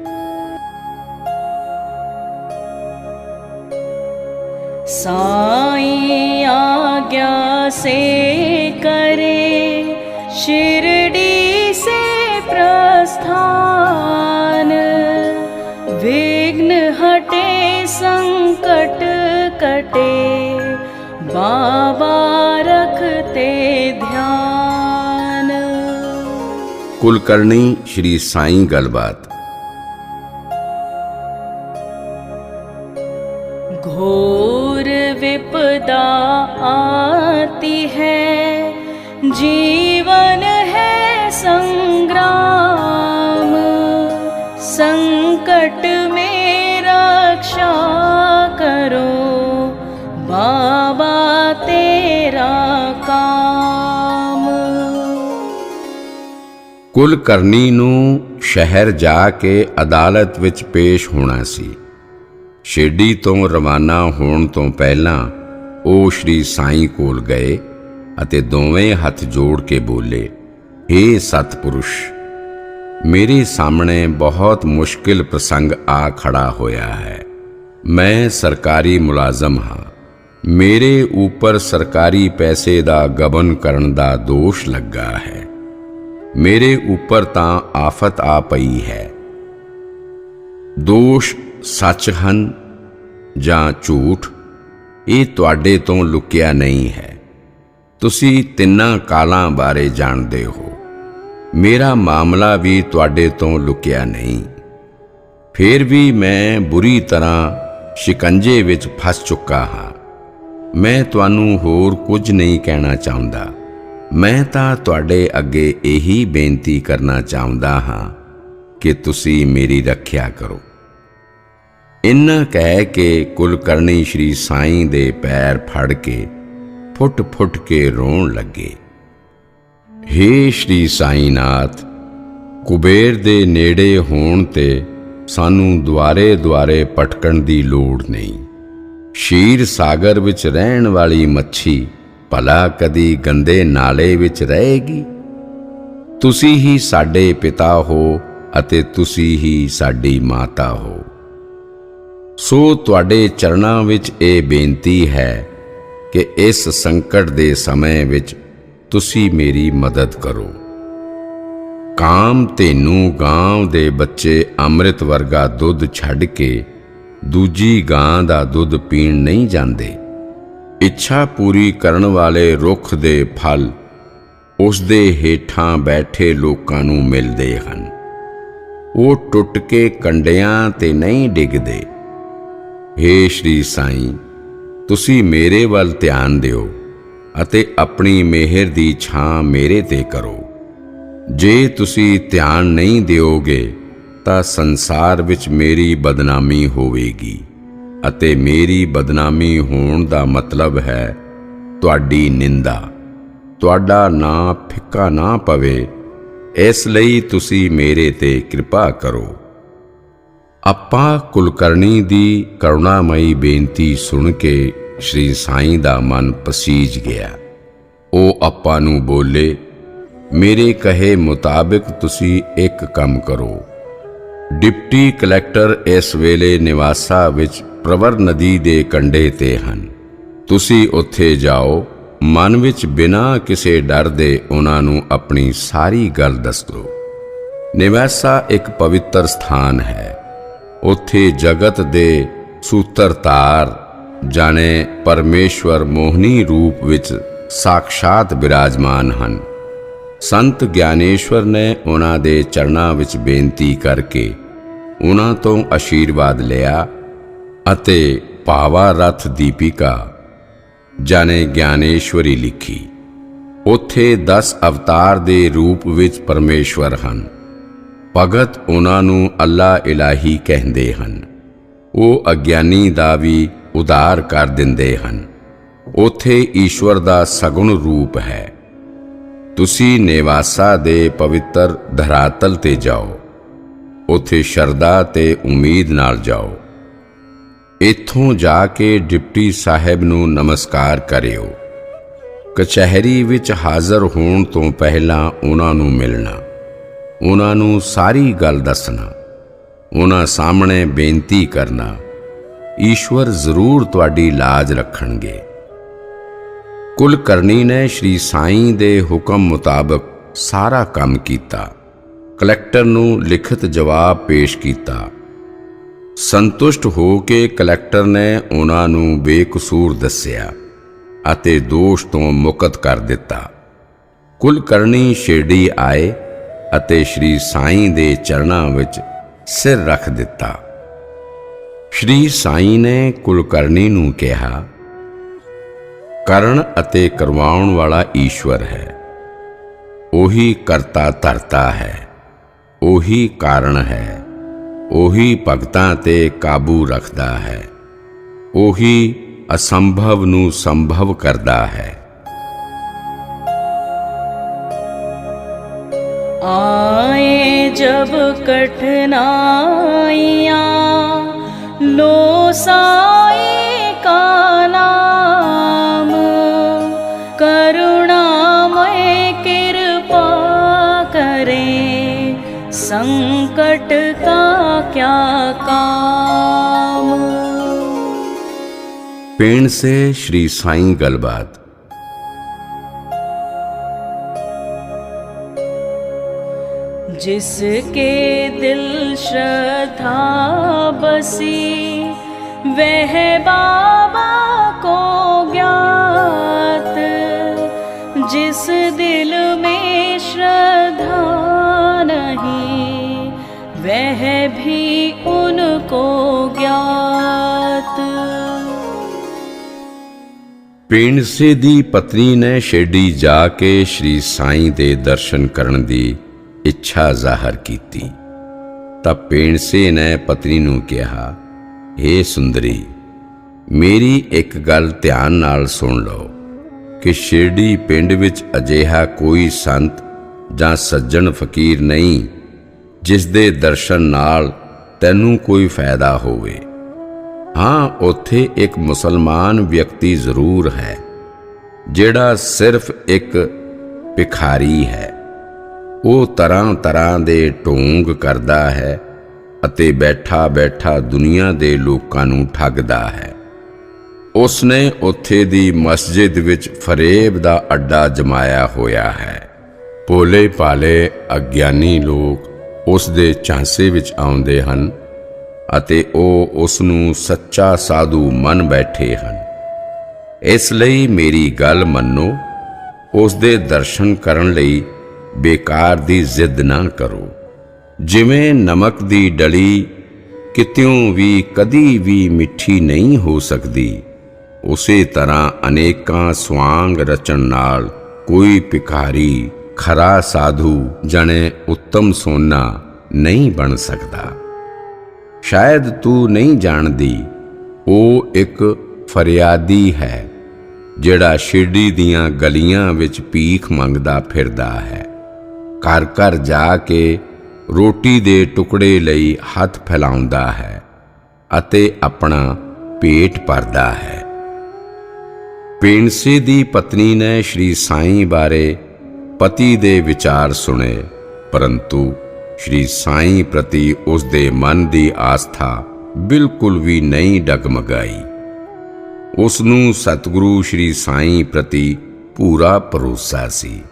साईं आज्ञा से करे शिरडी से प्रस्थान, विघ्न हटे संकट कटे, बाबा रखते ध्यान। कुलकर्णी श्री साईं गलबात। घोर विपदा आती है। जीवन है संग्राम, संकट में रक्षा करो बाबा तेरा काम। ਕੁਲਕਰਨੀ ਨੂੰ ਸ਼ਹਿਰ ਜਾ ਕੇ ਅਦਾਲਤ ਵਿੱਚ ਪੇਸ਼ ਹੋਣਾ ਸੀ। ਸ਼ਿਰਡੀ ਤੋਂ ਰਵਾਨਾ ਹੋਣ ਤੋਂ ਪਹਿਲਾਂ ਉਹ ਸ਼੍ਰੀ ਸਾਈਂ ਕੋਲ ਗਏ ਅਤੇ ਦੋਵੇਂ ਹੱਥ ਜੋੜ ਕੇ ਬੋਲੇ, ਹੇ ਸਤਿਪੁਰਸ਼, ਮੇਰੇ ਸਾਹਮਣੇ ਬਹੁਤ ਮੁਸ਼ਕਿਲ ਪ੍ਰਸੰਗ ਆ ਖੜਾ ਹੋਇਆ ਹੈ। ਮੈਂ ਸਰਕਾਰੀ ਮੁਲਾਜ਼ਮ ਹਾਂ। ਮੇਰੇ ਉੱਪਰ ਸਰਕਾਰੀ ਪੈਸੇ ਦਾ ਗਬਨ ਕਰਨ ਦਾ ਦੋਸ਼ ਲੱਗਾ ਹੈ। ਮੇਰੇ ਉੱਪਰ ਤਾਂ ਆਫਤ ਆ ਪਈ ਹੈ। ਦੋਸ਼ ਸੱਚ ਹਨ ਜਾਂ ਝੂਠ, ਇਹ ਤੁਹਾਡੇ ਤੋਂ ਲੁਕਿਆ ਨਹੀਂ ਹੈ। ਤੁਸੀਂ ਤਿੰਨਾਂ ਕਾਲਾਂ ਬਾਰੇ ਜਾਣਦੇ ਹੋ। ਮੇਰਾ ਮਾਮਲਾ ਵੀ ਤੁਹਾਡੇ ਤੋਂ ਲੁਕਿਆ ਨਹੀਂ। ਫਿਰ ਵੀ ਮੈਂ ਬੁਰੀ ਤਰ੍ਹਾਂ ਸ਼ਿਕੰਜੇ ਵਿੱਚ ਫਸ ਚੁੱਕਾ ਹਾਂ। ਮੈਂ ਤੁਹਾਨੂੰ ਹੋਰ ਕੁਝ ਨਹੀਂ ਕਹਿਣਾ ਚਾਹੁੰਦਾ। ਮੈਂ ਤਾਂ ਤੁਹਾਡੇ ਅੱਗੇ ਇਹੀ ਬੇਨਤੀ ਕਰਨਾ ਚਾਹੁੰਦਾ ਹਾਂ ਕਿ ਤੁਸੀਂ ਮੇਰੀ ਰੱਖਿਆ ਕਰੋ। ਇੰਨਾ ਕਹਿ ਕੇ ਕੁਲਕਰਨੀ ਸ਼੍ਰੀ ਸਾਈਂ ਦੇ ਪੈਰ ਫੜ ਕੇ ਫੁੱਟ ਫੁੱਟ ਕੇ ਰੋਣ ਲੱਗੇ। ਹੇ ਸ਼੍ਰੀ ਸਾਈਨਾਥ, ਕੁਬੇਰ ਦੇ ਨੇੜੇ ਹੋਣ ਤੇ ਸਾਨੂੰ ਦੁਆਰੇ ਦੁਆਰੇ ਭਟਕਣ ਦੀ ਲੋੜ ਨਹੀਂ। ਸ਼ੀਰ ਸਾਗਰ ਵਿੱਚ ਰਹਿਣ ਵਾਲੀ ਮੱਛੀ ਭਲਾ ਕਦੀ ਗੰਦੇ ਨਾਲੇ ਵਿੱਚ ਰਹੇਗੀ? ਤੁਸੀਂ ਹੀ ਸਾਡੇ ਪਿਤਾ ਹੋ ਅਤੇ ਤੁਸੀਂ ਹੀ ਸਾਡੀ ਮਾਤਾ ਹੋ। ਸੋ ਤੁਹਾਡੇ ਚਰਨਾਂ ਵਿੱਚ ਇਹ ਬੇਨਤੀ ਹੈ ਕਿ ਇਸ ਸੰਕਟ ਦੇ ਸਮੇਂ ਵਿੱਚ ਤੁਸੀਂ ਮੇਰੀ ਮਦਦ ਕਰੋ। ਕਾਮ ਧੇਨੂ ਗਾਂ ਦੇ ਬੱਚੇ ਅੰਮ੍ਰਿਤ ਵਰਗਾ ਦੁੱਧ ਛੱਡ ਕੇ ਦੂਜੀ ਗਾਂ ਦਾ ਦੁੱਧ ਪੀਣ ਨਹੀਂ ਜਾਂਦੇ। ਇੱਛਾ ਪੂਰੀ ਕਰਨ ਵਾਲੇ ਰੁੱਖ ਦੇ ਫਲ ਉਸ ਦੇ ਹੇਠਾਂ ਬੈਠੇ ਲੋਕਾਂ ਨੂੰ ਮਿਲਦੇ ਹਨ। ਉਹ ਟੁੱਟ ਕੇ ਕੰਡਿਆਂ ਤੇ ਨਹੀਂ ਡਿੱਗਦੇ। ਹੇ ਸ਼੍ਰੀ ਸਾਈਂ, ਤੁਸੀਂ ਮੇਰੇ ਵੱਲ ਧਿਆਨ ਦਿਓ ਅਤੇ ਆਪਣੀ ਮਿਹਰ ਦੀ ਛਾਂ ਮੇਰੇ ਤੇ ਕਰੋ। ਜੇ ਤੁਸੀਂ ਧਿਆਨ ਨਹੀਂ ਦਿਓਗੇ ਤਾਂ ਸੰਸਾਰ ਵਿੱਚ ਮੇਰੀ ਬਦਨਾਮੀ ਹੋਵੇਗੀ ਅਤੇ ਮੇਰੀ ਬਦਨਾਮੀ ਹੋਣ ਦਾ ਮਤਲਬ ਹੈ ਤੁਹਾਡੀ ਨਿੰਦਾ। ਤੁਹਾਡਾ ਨਾਂ ਫਿੱਕਾ ਨਾ ਪਵੇ, ਇਸ ਲਈ ਤੁਸੀਂ ਮੇਰੇ ਤੇ ਕਿਰਪਾ ਕਰੋ। ਆਪਾਂ ਕੁਲਕਰਨੀ ਦੀ ਕਰੁਣਾਮਈ ਬੇਨਤੀ ਸੁਣ ਕੇ ਸ਼੍ਰੀ ਸਾਈਂ ਦਾ ਮਨ ਪਸੀਜ ਗਿਆ। ਉਹ ਆਪਾਂ ਨੂੰ ਬੋਲੇ, ਮੇਰੇ ਕਹੇ ਮੁਤਾਬਿਕ ਤੁਸੀਂ ਇੱਕ ਕੰਮ ਕਰੋ। ਡਿਪਟੀ ਕਲੈਕਟਰ ਇਸ ਵੇਲੇ ਨਿਵਾਸਾ ਵਿੱਚ ਪ੍ਰਵਰ ਨਦੀ ਦੇ ਕੰਢੇ ਤੇ ਹਨ। ਤੁਸੀਂ ਉੱਥੇ ਜਾਓ। ਮਨ ਵਿੱਚ ਬਿਨਾਂ ਕਿਸੇ ਡਰ ਦੇ ਉਹਨਾਂ ਨੂੰ ਆਪਣੀ ਸਾਰੀ ਗੱਲ ਦੱਸ ਦਿਓ। ਨਿਵਾਸਾ ਇੱਕ ਪਵਿੱਤਰ ਸਥਾਨ ਹੈ। ਉੱਥੇ ਜਗਤ ਦੇ ਸੂਤਰਧਾਰ ਜਾਣੇ ਪਰਮੇਸ਼ਵਰ ਮੋਹਨੀ ਰੂਪ ਵਿੱਚ ਸਾਖਸ਼ਾਤ ਬਿਰਾਜਮਾਨ ਹਨ। ਸੰਤ ਗਿਆਨੇਸ਼ਵਰ ਨੇ ਉਹਨਾਂ ਦੇ ਚਰਨਾਂ ਵਿੱਚ ਬੇਨਤੀ ਕਰਕੇ ਉਹਨਾਂ ਤੋਂ ਆਸ਼ੀਰਵਾਦ ਲਿਆ ਅਤੇ ਭਾਵਾ ਰਥ ਦੀਪਿਕਾ ਜਾਣੇ ਗਿਆਨੇਸ਼ਵਰੀ ਲਿਖੀ। ਉੱਥੇ 10 ਅਵਤਾਰ ਦੇ ਰੂਪ ਵਿੱਚ ਪਰਮੇਸ਼ਵਰ ਹਨ। ਭਗਤ ਉਹਨਾਂ ਨੂੰ ਅੱਲਾ ਇਲਾਹੀ ਕਹਿੰਦੇ ਹਨ। ਉਹ ਅਗਿਆਨੀ ਦਾ ਵੀ ਉਧਾਰ ਕਰ ਦਿੰਦੇ ਹਨ। ਉੱਥੇ ਈਸ਼ਵਰ ਦਾ ਸਗੁਣ ਰੂਪ ਹੈ। ਤੁਸੀਂ ਨਿਵਾਸਾ ਦੇ ਪਵਿੱਤਰ ਧਰਾਤਲ ਤੇ ਜਾਓ। ਉੱਥੇ ਸ਼ਰਧਾ ਤੇ ਉਮੀਦ ਨਾਲ ਜਾਓ। ਇੱਥੋਂ ਜਾ ਕੇ ਡਿਪਟੀ ਸਾਹਿਬ ਨੂੰ ਨਮਸਕਾਰ ਕਰਿਓ। ਕਚਹਿਰੀ ਵਿੱਚ ਹਾਜ਼ਰ ਹੋਣ ਤੋਂ ਪਹਿਲਾਂ ਉਹਨਾਂ ਨੂੰ ਮਿਲਣਾ, ਉਹਨਾਂ ਨੂੰ ਸਾਰੀ ਗੱਲ ਦੱਸਣਾ, ਉਹਨਾਂ ਸਾਹਮਣੇ ਬੇਨਤੀ ਕਰਨਾ। ਈਸ਼ਵਰ ਜ਼ਰੂਰ ਤੁਹਾਡੀ ਲਾਜ ਰੱਖਣਗੇ। ਕੁਲਕਰਨੀ ਨੇ ਸ਼੍ਰੀ ਸਾਈਂ ਦੇ ਹੁਕਮ ਮੁਤਾਬਕ ਸਾਰਾ ਕੰਮ ਕੀਤਾ। ਕਲੈਕਟਰ ਨੂੰ ਲਿਖਤ ਜਵਾਬ ਪੇਸ਼ ਕੀਤਾ। ਸੰਤੁਸ਼ਟ ਹੋ ਕੇ ਕਲੈਕਟਰ ਨੇ ਉਹਨਾਂ ਨੂੰ ਬੇਕਸੂਰ ਦੱਸਿਆ ਅਤੇ ਦੋਸ਼ ਤੋਂ ਮੁਕਤ ਕਰ ਦਿੱਤਾ। ਕੁਲਕਰਨੀ ਸ਼ਿਰਡੀ ਆਏ ਅਤੇ ਸ਼੍ਰੀ ਸਾਈਂ ਦੇ ਚਰਨਾਂ ਵਿੱਚ ਸਿਰ ਰੱਖ ਦਿੱਤਾ। ਸ਼੍ਰੀ ਸਾਈਂ ਨੇ ਕੁਲਕਰਨੀ ਨੂੰ ਕਿਹਾ, ਕਰਨ ਅਤੇ ਕਰਵਾਉਣ ਵਾਲਾ ਈਸ਼ਵਰ ਹੈ। ਉਹੀ ਕਰਤਾ ਧਰਤਾ ਹੈ, ਉਹੀ ਕਾਰਨ ਹੈ, ਉਹੀ ਭਗਤਾਂ ਤੇ ਕਾਬੂ ਰੱਖਦਾ ਹੈ, ਉਹੀ ਅਸੰਭਵ ਨੂੰ ਸੰਭਵ ਕਰਦਾ ਹੈ। आए जब कठिनाइयाँ लो साई का नाम, करुणामय कृपा करें संकट का क्या काम। पेण से श्री साईं गलबात। जिसके दिल श्रद्धा बसी वह बाबा को ज्ञात, जिस दिल में श्रद्धा नहीं वह भी उनको ज्ञात। पेण से दी पत्नी ने शिरडी जाके श्री साईं दे दर्शन करन दी ਇੱਛਾ ਜ਼ਾਹਰ ਕੀਤੀ ਤਾਂ ਪੇਂਡਸੇ ਨੇ ਪਤਨੀ ਨੂੰ ਕਿਹਾ, ਹੇ ਸੁੰਦਰੀ, ਮੇਰੀ ਇੱਕ ਗੱਲ ਧਿਆਨ ਨਾਲ ਸੁਣ ਲਓ ਕਿ ਸ਼ਿਰਡੀ ਪਿੰਡ ਵਿੱਚ ਅਜਿਹਾ ਕੋਈ ਸੰਤ ਜਾਂ ਸੱਜਣ ਫਕੀਰ ਨਹੀਂ ਜਿਸ ਦੇ ਦਰਸ਼ਨ ਨਾਲ ਤੈਨੂੰ ਕੋਈ ਫਾਇਦਾ ਹੋਵੇ। ਹਾਂ, ਉੱਥੇ ਇੱਕ ਮੁਸਲਮਾਨ ਵਿਅਕਤੀ ਜ਼ਰੂਰ ਹੈ ਜਿਹੜਾ ਸਿਰਫ ਇੱਕ ਭਿਖਾਰੀ ਹੈ। ਉਹ ਤਰ੍ਹਾਂ ਤਰ੍ਹਾਂ ਦੇ ਢੋਂਗ ਕਰਦਾ ਹੈ ਅਤੇ ਬੈਠਾ ਬੈਠਾ ਦੁਨੀਆ ਦੇ ਲੋਕਾਂ ਨੂੰ ਠੱਗਦਾ ਹੈ। ਉਸਨੇ ਉੱਥੇ ਦੀ ਮਸਜਿਦ ਵਿੱਚ ਫਰੇਬ ਦਾ ਅੱਡਾ ਜਮਾਇਆ ਹੋਇਆ ਹੈ। ਭੋਲੇ ਭਾਲੇ ਅਗਿਆਨੀ ਲੋਕ ਉਸ ਦੇ ਝਾਂਸੇ ਵਿੱਚ ਆਉਂਦੇ ਹਨ ਅਤੇ ਉਹ ਉਸ ਨੂੰ ਸੱਚਾ ਸਾਧੂ ਮੰਨ ਬੈਠੇ ਹਨ। ਇਸ ਲਈ ਮੇਰੀ ਗੱਲ ਮੰਨੋ, ਉਸ ਦੇ ਦਰਸ਼ਨ ਕਰਨ ਲਈ ਬੇਕਾਰ ਦੀ ਜ਼ਿੱਦ ਨਾ ਕਰੋ। ਜਿਵੇਂ ਨਮਕ ਦੀ ਡਲੀ ਕਿਤਿਓਂ ਵੀ ਕਦੀ ਵੀ ਮਿੱਠੀ ਨਹੀਂ ਹੋ ਸਕਦੀ, ਉਸੇ ਤਰ੍ਹਾਂ ਅਨੇਕਾਂ ਸਵਾਂਗ ਰਚਣ ਨਾਲ ਕੋਈ ਭਿਖਾਰੀ ਖਰਾ ਸਾਧੂ ਜਣੇ ਉੱਤਮ ਸੋਨਾ ਨਹੀਂ ਬਣ ਸਕਦਾ। ਸ਼ਾਇਦ ਤੂੰ ਨਹੀਂ ਜਾਣਦੀ, ਉਹ ਇੱਕ ਫਰਿਆਦੀ ਹੈ ਜਿਹੜਾ ਸ਼ਿਰਡੀ ਦੀਆਂ ਗਲੀਆਂ ਵਿੱਚ ਭੀਖ ਮੰਗਦਾ ਫਿਰਦਾ ਹੈ। ਘਰ ਘਰ ਜਾ ਕੇ ਰੋਟੀ ਦੇ ਟੁਕੜੇ ਲਈ ਹੱਥ ਫੈਲਾਉਂਦਾ ਹੈ ਅਤੇ ਆਪਣਾ ਪੇਟ ਭਰਦਾ ਹੈ। ਪੇਂਡਸੇ ਦੀ ਪਤਨੀ ਨੇ ਸ਼੍ਰੀ ਸਾਈਂ ਬਾਰੇ ਪਤੀ ਦੇ ਵਿਚਾਰ ਸੁਣੇ, ਪਰੰਤੂ ਸ਼੍ਰੀ ਸਾਈਂ ਪ੍ਰਤੀ ਉਸ ਦੇ ਮਨ ਦੀ ਆਸਥਾ ਬਿਲਕੁਲ ਵੀ ਨਹੀਂ ਡਗਮਗਾਈ। ਉਸ ਨੂੰ ਸਤਿਗੁਰੂ ਸ਼੍ਰੀ ਸਾਈਂ ਪ੍ਰਤੀ ਪੂਰਾ ਭਰੋਸਾ ਸੀ।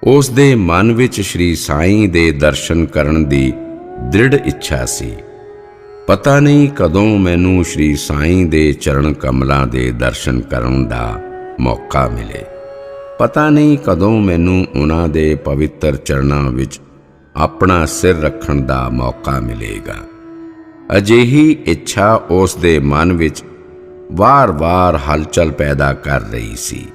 ਉਸ ਦੇ ਮਨ ਵਿੱਚ ਸ਼੍ਰੀ ਸਾਈਂ ਦੇ ਦਰਸ਼ਨ ਕਰਨ ਦੀ ਦ੍ਰਿੜ ਇੱਛਾ ਸੀ। ਪਤਾ ਨਹੀਂ ਕਦੋਂ ਮੈਨੂੰ ਸ਼੍ਰੀ ਸਾਈਂ ਦੇ ਚਰਨ ਕਮਲਾਂ ਦੇ ਦਰਸ਼ਨ ਕਰਨ ਦਾ ਮੌਕਾ ਮਿਲੇ। ਪਤਾ ਨਹੀਂ ਕਦੋਂ ਮੈਨੂੰ ਉਹਨਾਂ ਦੇ ਪਵਿੱਤਰ ਚਰਨਾਂ ਵਿੱਚ ਆਪਣਾ ਸਿਰ ਰੱਖਣ ਦਾ ਮੌਕਾ ਮਿਲੇਗਾ। ਅਜਿਹੀ ਇੱਛਾ ਉਸ ਦੇ ਮਨ ਵਿੱਚ ਵਾਰ-ਵਾਰ ਹਲਚਲ ਪੈਦਾ ਕਰ ਰਹੀ ਸੀ।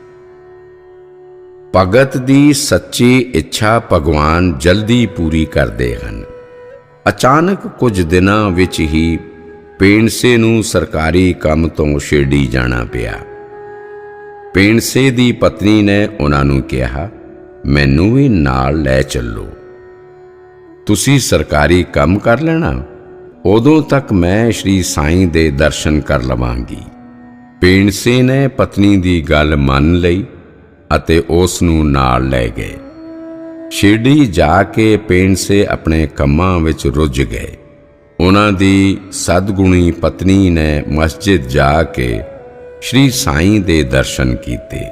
ਭਗਤ ਦੀ ਸੱਚੀ ਇੱਛਾ ਭਗਵਾਨ ਜਲਦੀ ਪੂਰੀ ਕਰਦੇ ਹਨ। ਅਚਾਨਕ ਕੁਝ ਦਿਨਾਂ ਵਿੱਚ ਹੀ ਪੇਂਡਸੇ ਨੂੰ ਸਰਕਾਰੀ ਕੰਮ ਤੋਂ ਸ਼ਿਰਡੀ ਜਾਣਾ ਪਿਆ। ਪੇਂਡਸੇ ਦੀ ਪਤਨੀ ਨੇ ਉਹਨਾਂ ਨੂੰ ਕਿਹਾ, ਮੈਨੂੰ ਵੀ ਨਾਲ ਲੈ ਚੱਲੋ, ਤੁਸੀਂ ਸਰਕਾਰੀ ਕੰਮ ਕਰ ਲੈਣਾ, ਉਦੋਂ ਤੱਕ ਮੈਂ ਸ਼੍ਰੀ ਸਾਈਂ ਦੇ ਦਰਸ਼ਨ ਕਰ ਲਵਾਂਗੀ। ਪੇਂਡਸੇ ਨੇ ਪਤਨੀ ਦੀ ਗੱਲ ਮੰਨ ਲਈ ਅਤੇ ਉਸ ਨੂੰ ਨਾਲ ਲੈ ਗਏ। ਸ਼ਿਰਡੀ ਜਾ ਕੇ ਪੇਂਡਸੇ ਆਪਣੇ ਕੰਮਾਂ ਵਿੱਚ ਰੁੱਝ ਗਏ। ਉਹਨਾਂ ਦੀ ਸਦਗੁਣੀ ਪਤਨੀ ਨੇ ਮਸਜਿਦ ਜਾ ਕੇ ਸ਼੍ਰੀ ਸਾਈਂ ਦੇ ਦਰਸ਼ਨ ਕੀਤੇ।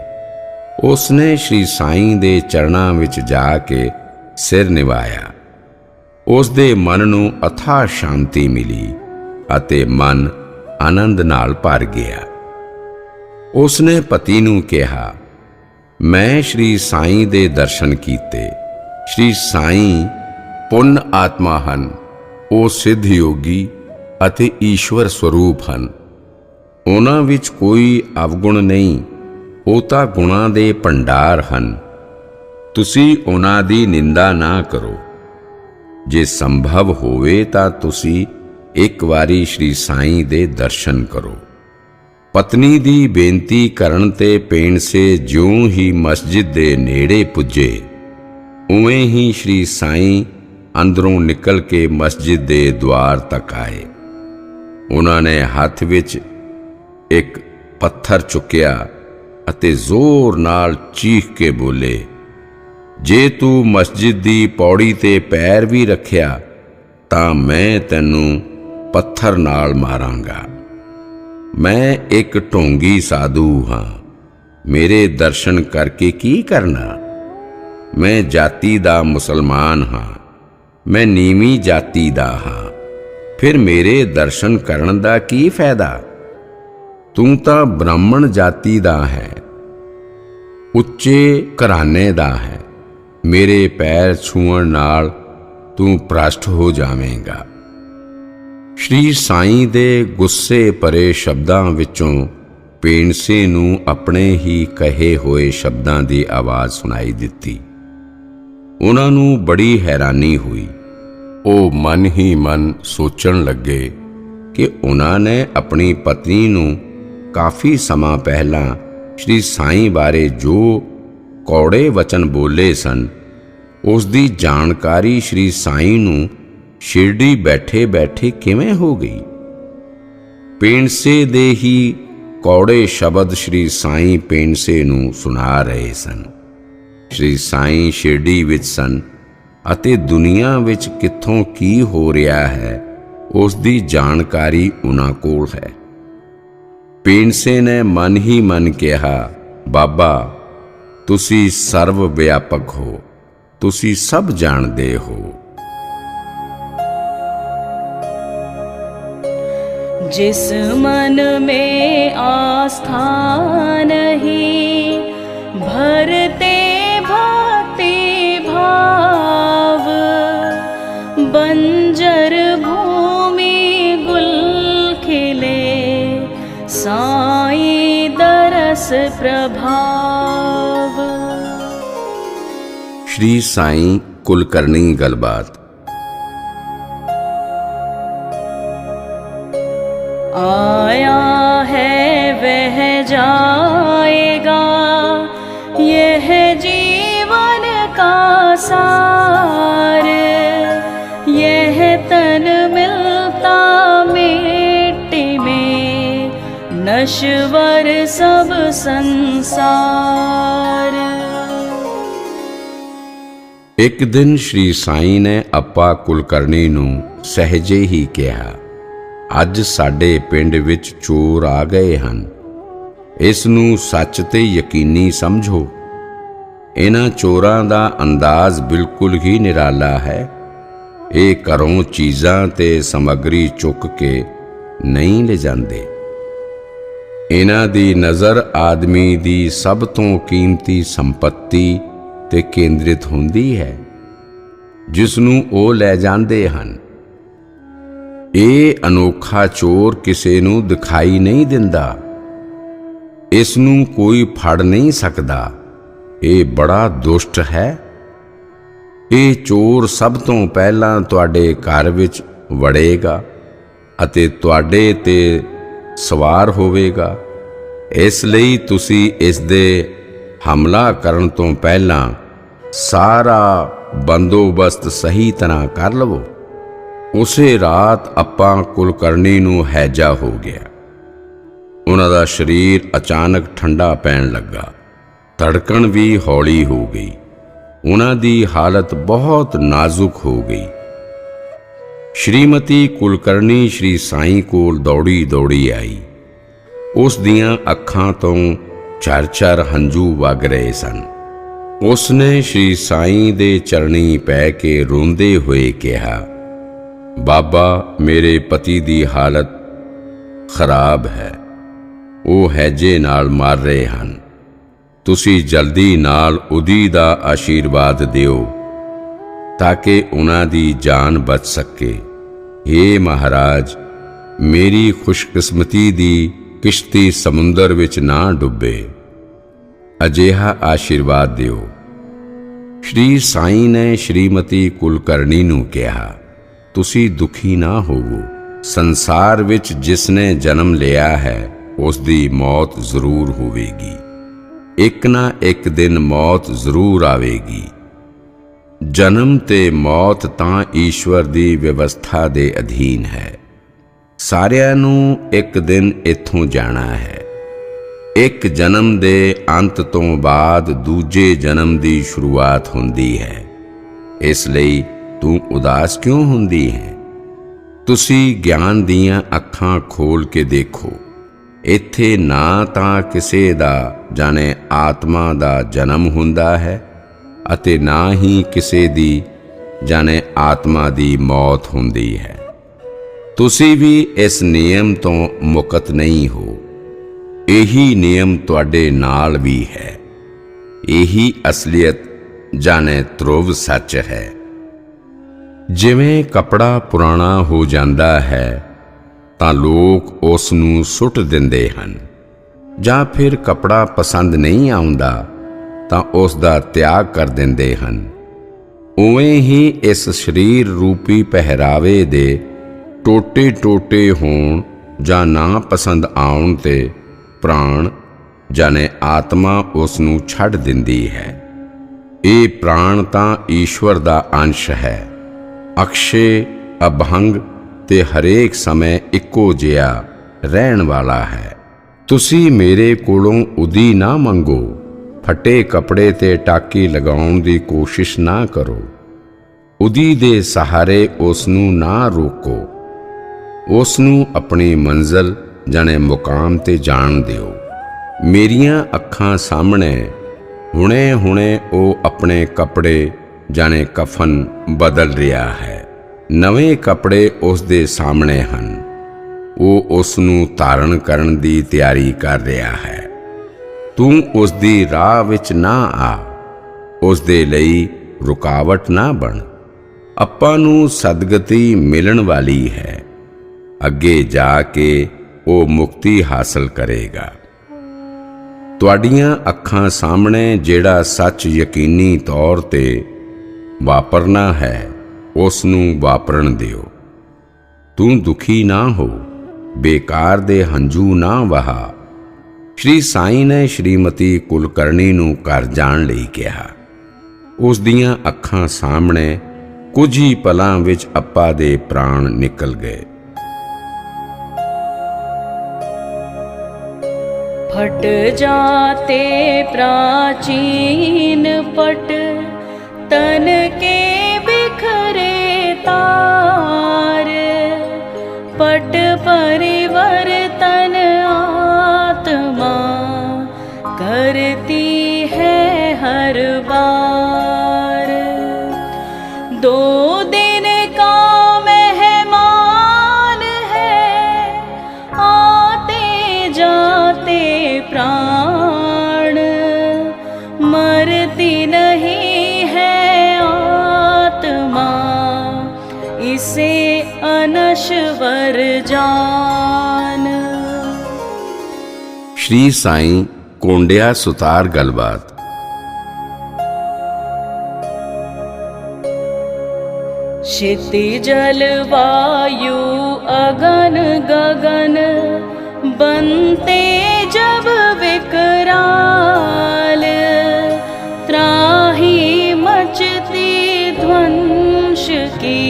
ਉਸ ਨੇ ਸ਼੍ਰੀ ਸਾਈਂ ਦੇ ਚਰਨਾਂ ਵਿੱਚ ਜਾ ਕੇ ਸਿਰ ਨਿਵਾਇਆ। ਉਸ ਦੇ ਮਨ ਨੂੰ ਅਥਾਹ ਸ਼ਾਂਤੀ ਮਿਲੀ ਅਤੇ ਮਨ ਆਨੰਦ ਨਾਲ ਭਰ ਗਿਆ। ਉਸ ਨੇ ਪਤੀ ਨੂੰ ਕਿਹਾ, ਮੈਂ ਸ਼੍ਰੀ ਸਾਈਂ ਦੇ ਦਰਸ਼ਨ ਕੀਤੇ। ਸ਼੍ਰੀ ਸਾਈਂ ਪੁੰਨ ਆਤਮਾ ਹਨ। ਉਹ ਸਿੱਧ ਯੋਗੀ ਅਤੇ ਈਸ਼ਵਰ ਸਰੂਪ ਹਨ। ਉਹਨਾਂ ਵਿੱਚ ਕੋਈ ਅਵਗੁਣ ਨਹੀਂ ਉਹ ਤਾਂ ਗੁਣਾਂ ਦੇ ਭੰਡਾਰ ਹਨ। ਤੁਸੀਂ ਉਹਨਾਂ ਦੀ ਨਿੰਦਾ ਨਾ ਕਰੋ। ਜੇ ਸੰਭਵ ਹੋਵੇ ਤਾਂ ਤੁਸੀਂ ਇੱਕ ਵਾਰੀ ਸ਼੍ਰੀ ਸਾਈਂ ਦੇ ਦਰਸ਼ਨ ਕਰੋ। ਪਤਨੀ ਦੀ ਬੇਨਤੀ ਕਰਨ ਤੇ ਪੇਂਡਸੇ ਜਿਉਂ ਹੀ ਮਸਜਿਦ ਦੇ ਨੇੜੇ ਪੁੱਜੇ, ਉਵੇਂ ਹੀ ਸ਼੍ਰੀ ਸਾਈਂ ਅੰਦਰੋਂ ਨਿਕਲ ਕੇ ਮਸਜਿਦ ਦੇ ਦੁਆਰ ਤੱਕ ਆਏ। ਉਹਨਾਂ ਨੇ ਹੱਥ ਵਿੱਚ ਇੱਕ ਪੱਥਰ ਚੁੱਕਿਆ ਅਤੇ ਜ਼ੋਰ ਨਾਲ ਚੀਖ ਕੇ ਬੋਲੇ, ਜੇ ਤੂੰ ਮਸਜਿਦ ਦੀ ਪੌੜੀ ਤੇ ਪੈਰ ਵੀ ਰੱਖਿਆ ਤਾਂ ਮੈਂ ਤੈਨੂੰ ਪੱਥਰ ਨਾਲ ਮਾਰਾਂਗਾ। ਮੈਂ ਇੱਕ ਢੋਂਗੀ ਸਾਧੂ ਹਾਂ, ਮੇਰੇ ਦਰਸ਼ਨ ਕਰਕੇ ਕੀ ਕਰਨਾ? ਮੈਂ ਜਾਤੀ ਦਾ ਮੁਸਲਮਾਨ ਹਾਂ, ਮੈਂ ਨੀਵੀਂ ਜਾਤੀ ਦਾ ਹਾਂ, ਫਿਰ ਮੇਰੇ ਦਰਸ਼ਨ ਕਰਨ ਦਾ ਕੀ ਫਾਇਦਾ? ਤੂੰ ਤਾਂ ਬ੍ਰਾਹਮਣ ਜਾਤੀ ਦਾ ਹੈ, ਉੱਚੇ ਘਰਾਣੇ ਦਾ ਹੈ, ਮੇਰੇ ਪੈਰ ਛੂਹਣ ਨਾਲ ਤੂੰ ਭ੍ਰਸ਼ਟ ਹੋ ਜਾਵੇਂਗਾ। ਸ਼੍ਰੀ ਸਾਈਂ ਦੇ ਗੁੱਸੇ ਭਰੇ ਸ਼ਬਦਾਂ ਵਿੱਚੋਂ ਪੇਂਡਸੇ ਨੂੰ ਆਪਣੇ ਹੀ ਕਹੇ ਹੋਏ ਸ਼ਬਦਾਂ ਦੀ ਆਵਾਜ਼ ਸੁਣਾਈ ਦਿੱਤੀ। ਉਹਨਾਂ ਨੂੰ ਬੜੀ ਹੈਰਾਨੀ ਹੋਈ। ਉਹ ਮਨ ਹੀ ਮਨ ਸੋਚਣ ਲੱਗੇ ਕਿ ਉਹਨਾਂ ਨੇ ਆਪਣੀ ਪਤਨੀ ਨੂੰ ਕਾਫੀ ਸਮਾਂ ਪਹਿਲਾਂ ਸ਼੍ਰੀ ਸਾਈਂ ਬਾਰੇ ਜੋ ਕੌੜੇ ਵਚਨ ਬੋਲੇ ਸਨ, ਉਸ ਦੀ ਜਾਣਕਾਰੀ ਸ਼੍ਰੀ ਸਾਈਂ ਨੂੰ ਸ਼ਿਰਡੀ ਬੈਠੇ ਬੈਠੇ ਕਿਵੇਂ ਹੋ ਗਈ? ਪੇਂਡਸੇ ਦੇ ਹੀ ਕੌੜੇ ਸ਼ਬਦ ਸ਼੍ਰੀ ਸਾਈਂ ਪੇਂਡਸੇ ਨੂੰ ਸੁਣਾ ਰਹੇ ਸਨ। ਸ਼੍ਰੀ ਸਾਈਂ ਸ਼ਿਰਡੀ ਵਿੱਚ ਸਨ ਅਤੇ ਦੁਨੀਆ ਵਿੱਚ ਕਿੱਥੋਂ ਕੀ ਹੋ ਰਿਹਾ ਹੈ ਉਸ ਦੀ ਜਾਣਕਾਰੀ ਉਹਨਾਂ ਕੋਲ ਹੈ। ਪੇਂਡਸੇ ਨੇ ਮਨ ਹੀ ਮਨ ਕਿਹਾ, ਬਾਬਾ ਤੁਸੀਂ ਸਰਵ ਵਿਆਪਕ ਹੋ, ਤੁਸੀਂ ਸਭ ਜਾਣਦੇ ਹੋ। जिस मन में आस्था नहीं, भरते भक्ति भाव, बंजर भूमि गुल खिले, साईं दरस प्रभाव। श्री साईं कुलकर्णी गलबात। आया है वह जाएगा, यह जीवन का सार, यह तन मिलता मिट्टी में, नश्वर सब संसार। एक दिन श्री साईं ने अपा कुलकर्णी नूं सहजे ही कहा, ਅੱਜ ਸਾਡੇ ਪਿੰਡ ਵਿੱਚ ਚੋਰ ਆ ਗਏ ਹਨ, ਇਸ ਨੂੰ ਸੱਚ ਤੇ ਯਕੀਨੀ ਸਮਝੋ। ਇਹਨਾਂ ਚੋਰਾਂ ਦਾ ਅੰਦਾਜ਼ ਬਿਲਕੁਲ ਹੀ ਨਿਰਾਲਾ ਹੈ। ਇਹ ਘਰੋਂ ਚੀਜ਼ਾਂ ਤੇ ਸਮੱਗਰੀ ਚੁੱਕ ਕੇ ਨਹੀਂ ਲੈ ਜਾਂਦੇ। ਇਹਨਾਂ ਦੀ ਨਜ਼ਰ ਆਦਮੀ ਦੀ ਸਭ ਤੋਂ ਕੀਮਤੀ ਸੰਪत्ति ਤੇ ਕੇਂਦਰਿਤ ਹੁੰਦੀ ਹੈ, ਜਿਸ ਨੂੰ ਉਹ ਲੈ ਜਾਂਦੇ ਹਨ। ਇਹ ਅਨੋਖਾ ਚੋਰ ਕਿਸੇ ਨੂੰ ਦਿਖਾਈ ਨਹੀਂ ਦਿੰਦਾ, ਇਸ ਨੂੰ ਕੋਈ ਫੜ ਨਹੀਂ ਸਕਦਾ। ਇਹ ਬੜਾ ਦੁਸ਼ਟ ਹੈ। ਇਹ ਚੋਰ ਸਭ ਤੋਂ ਪਹਿਲਾਂ ਤੁਹਾਡੇ ਘਰ ਵਿੱਚ ਵੜੇਗਾ ਅਤੇ ਤੁਹਾਡੇ ਤੇ ਸਵਾਰ ਹੋਵੇਗਾ। ਇਸ ਲਈ ਤੁਸੀਂ ਇਸ ਦੇ ਹਮਲਾ ਕਰਨ ਤੋਂ ਪਹਿਲਾਂ ਸਾਰਾ ਬੰਦੋਬਸਤ ਸਹੀ ਤਰ੍ਹਾਂ ਕਰ ਲਵੋ। ਉਸੇ ਰਾਤ ਆਪਾਂ ਕੁਲਕਰਣੀ ਨੂੰ ਹੈਜਾ ਹੋ ਗਿਆ। ਉਹਨਾਂ ਦਾ ਸਰੀਰ ਅਚਾਨਕ ਠੰਡਾ ਪੈਣ ਲੱਗਾ, ਧੜਕਣ ਵੀ ਹੌਲੀ ਹੋ ਗਈ। ਉਹਨਾਂ ਦੀ ਹਾਲਤ ਬਹੁਤ ਨਾਜ਼ੁਕ ਹੋ ਗਈ। ਸ਼੍ਰੀਮਤੀ ਕੁਲਕਰਣੀ ਸ਼੍ਰੀ ਸਾਈਂ ਕੋਲ ਦੌੜੀ ਦੌੜੀ ਆਈ। ਉਸ ਦੀਆਂ ਅੱਖਾਂ ਤੋਂ ਚਰ-ਚਰ ਹੰਝੂ ਵਗ ਰਹੇ ਸਨ। ਉਸਨੇ ਸ਼੍ਰੀ ਸਾਈਂ ਦੇ ਚਰਣੀ ਪੈ ਕੇ ਰੋਂਦੇ ਹੋਏ ਕਿਹਾ, ਬਾਬਾ ਮੇਰੇ ਪਤੀ ਦੀ ਹਾਲਤ ਖਰਾਬ ਹੈ, ਉਹ ਹੈਜੇ ਨਾਲ ਮਰ ਰਹੇ ਹਨ। ਤੁਸੀਂ ਜਲਦੀ ਨਾਲ ਉਹਦੀ ਦਾ ਆਸ਼ੀਰਵਾਦ ਦਿਓ ਤਾਂ ਕਿ ਉਹਨਾਂ ਦੀ ਜਾਨ ਬਚ ਸਕੇ। हे ਮਹਾਰਾਜ, ਮੇਰੀ ਖੁਸ਼ਕਿਸਮਤੀ ਦੀ ਕਿਸ਼ਤੀ ਸਮੁੰਦਰ ਵਿੱਚ ਨਾ ਡੁੱਬੇ। ਅਜਿਹਾ ਆਸ਼ੀਰਵਾਦ ਦਿਓ। ਸ਼੍ਰੀ ਸਾਈਂ ਨੇ ਸ਼੍ਰੀਮਤੀ ਕੁਲਕਰਣੀ ਨੂੰ ਕਿਹਾ, ਤੁਸੀਂ ਦੁਖੀ ਨਾ ਹੋਵੋ। ਸੰਸਾਰ ਵਿੱਚ ਜਿਸ ਨੇ ਜਨਮ ਲਿਆ ਹੈ ਉਸ ਦੀ ਮੌਤ ਜ਼ਰੂਰ ਹੋਵੇਗੀ। ਇੱਕ ਨਾ ਇੱਕ ਦਿਨ ਮੌਤ ਜ਼ਰੂਰ ਆਵੇਗੀ। ਜਨਮ ਤੇ ਮੌਤ ਤਾਂ ਈਸ਼ਵਰ ਦੀ ਵਿਵਸਥਾ ਦੇ ਅਧੀਨ ਹੈ। ਸਾਰਿਆਂ ਨੂੰ ਇੱਕ ਦਿਨ ਇੱਥੋਂ ਜਾਣਾ ਹੈ। ਇੱਕ ਜਨਮ ਦੇ ਅੰਤ ਤੋਂ ਬਾਅਦ ਦੂਜੇ ਜਨਮ ਦੀ ਸ਼ੁਰੂਆਤ ਹੁੰਦੀ ਹੈ। ਇਸ ਲਈ ਤੂੰ ਉਦਾਸ ਕਿਉਂ ਹੁੰਦੀ ਹੈ? ਤੁਸੀਂ ਗਿਆਨ ਦੀਆਂ ਅੱਖਾਂ ਖੋਲ ਕੇ ਦੇਖੋ। ਇੱਥੇ ਨਾ ਤਾਂ ਕਿਸੇ ਦਾ ਜਾਣੇ ਆਤਮਾ ਦਾ ਜਨਮ ਹੁੰਦਾ ਹੈ ਅਤੇ ਨਾ ਹੀ ਕਿਸੇ ਦੀ ਜਾਣੇ ਆਤਮਾ ਦੀ ਮੌਤ ਹੁੰਦੀ ਹੈ। ਤੁਸੀਂ ਵੀ ਇਸ ਨਿਯਮ ਤੋਂ ਮੁਕਤ ਨਹੀਂ ਹੋ। ਇਹੀ ਨਿਯਮ ਤੁਹਾਡੇ ਨਾਲ ਵੀ ਹੈ। ਇਹੀ ਅਸਲੀਅਤ ਜਾਣੇ ਧਰੁਵ ਸੱਚ ਹੈ। ਜਿਵੇਂ ਕੱਪੜਾ ਪੁਰਾਣਾ ਹੋ ਜਾਂਦਾ ਹੈ ਤਾਂ ਲੋਕ ਉਸ ਨੂੰ ਸੁੱਟ ਦਿੰਦੇ ਹਨ, ਜਾਂ ਫਿਰ ਕੱਪੜਾ ਪਸੰਦ ਨਹੀਂ ਆਉਂਦਾ ਤਾਂ ਉਸ ਦਾ ਤਿਆਗ ਕਰ ਦਿੰਦੇ ਹਨ। ਉਵੇਂ ਹੀ ਇਸ ਸਰੀਰ ਰੂਪੀ ਪਹਿਰਾਵੇ ਦੇ ਟੋਟੇ ਹੋਣ ਜਾਂ ਨਾ ਪਸੰਦ ਆਉਣ ਤੇ ਪ੍ਰਾਣ ਜਾਣੇ ਆਤਮਾ ਉਸ ਨੂੰ ਛੱਡ ਦਿੰਦੀ ਹੈ। ਇਹ ਪ੍ਰਾਣ ਤਾਂ ਈਸ਼ਵਰ ਦਾ ਅੰਸ਼ ਹੈ, ਅਕਸ਼ੇ, ਅਭੰਗ ਤੇ ਹਰੇਕ ਸਮੇਂ ਇੱਕੋ ਜਿਹਾ ਰਹਿਣ ਵਾਲਾ ਹੈ। ਤੁਸੀਂ ਮੇਰੇ ਕੋਲੋਂ ਉਦੀ ਨਾ ਮੰਗੋ। ਫਟੇ ਕੱਪੜੇ ਤੇ ਟਾਕੀ ਲਗਾਉਣ ਦੀ ਕੋਸ਼ਿਸ਼ ਨਾ ਕਰੋ। ਉਦੀ ਦੇ ਸਹਾਰੇ ਉਸ ਨੂੰ ਨਾ ਰੋਕੋ। ਉਸ ਨੂੰ ਆਪਣੀ ਮੰਜ਼ਿਲ ਜਾਣੇ ਮੁਕਾਮ ਤੇ ਜਾਣ ਦਿਓ। ਮੇਰੀਆਂ ਅੱਖਾਂ ਸਾਹਮਣੇ ਹੁਣੇ ਉਹ ਆਪਣੇ ਕੱਪੜੇ ਜਾਣੇ ਕਫਨ ਬਦਲ ਰਿਹਾ ਹੈ। ਨਵੇਂ ਕੱਪੜੇ ਉਸ ਦੇ ਸਾਹਮਣੇ ਹਨ। ਉਹ ਉਸ ਨੂੰ ਧਾਰਨ ਕਰਨ ਦੀ ਤਿਆਰੀ ਕਰ ਰਿਹਾ ਹੈ। ਤੂੰ ਉਸ ਦੀ ਰਾਹ ਵਿੱਚ ਨਾ ਆ। ਉਸ ਦੇ ਲਈ ਰੁਕਾਵਟ ਨਾ ਬਣ। ਆਪਾਂ ਨੂੰ ਸਦਗਤੀ ਮਿਲਣ ਵਾਲੀ ਹੈ। ਅੱਗੇ ਜਾ ਕੇ ਉਹ ਮੁਕਤੀ ਹਾਸਲ ਕਰੇਗਾ। ਤੁਹਾਡੀਆਂ ਅੱਖਾਂ ਸਾਹਮਣੇ ਜਿਹੜਾ ਸੱਚ ਯਕੀਨੀ ਤੌਰ ਤੇ ਵਾਪਰਨਾ ਹੈ ਉਸ ਨੂੰ ਵਾਪਰਨ ਦਿਓ। ਤੂੰ ਦੁਖੀ ਨਾ ਹੋ, ਬੇਕਾਰ ਦੇ ਹੰਝੂ ਨਾ ਵਹਾ। ਸ਼੍ਰੀ ਸਾਈਂ ਨੇ ਸ਼੍ਰੀਮਤੀ ਕੁਲਕਰਣੀ ਨੂੰ ਘਰ ਜਾਣ ਲਈ ਕਿਹਾ। ਉਸ ਦੀਆਂ ਅੱਖਾਂ ਸਾਹਮਣੇ ਕੁਝ ਹੀ ਪਲਾਂ ਵਿੱਚ ਅੱਪਾ ਦੇ ਪ੍ਰਾਣ ਨਿਕਲ ਗਏ। फट जाते प्राचीन पट तन के बिखरे तार। पट परिवर्तन आत्मा करती है हर बार। दो दिन का मेहमान है, आते जाते प्राण। मरती नहीं है आत्मा, इसे अनश्वर जान। श्री साईं कोंडिया सुतार गलबात। क्षितिजल वायु अगन गगन बनते जब विकराल। त्राही मचती ध्वंस की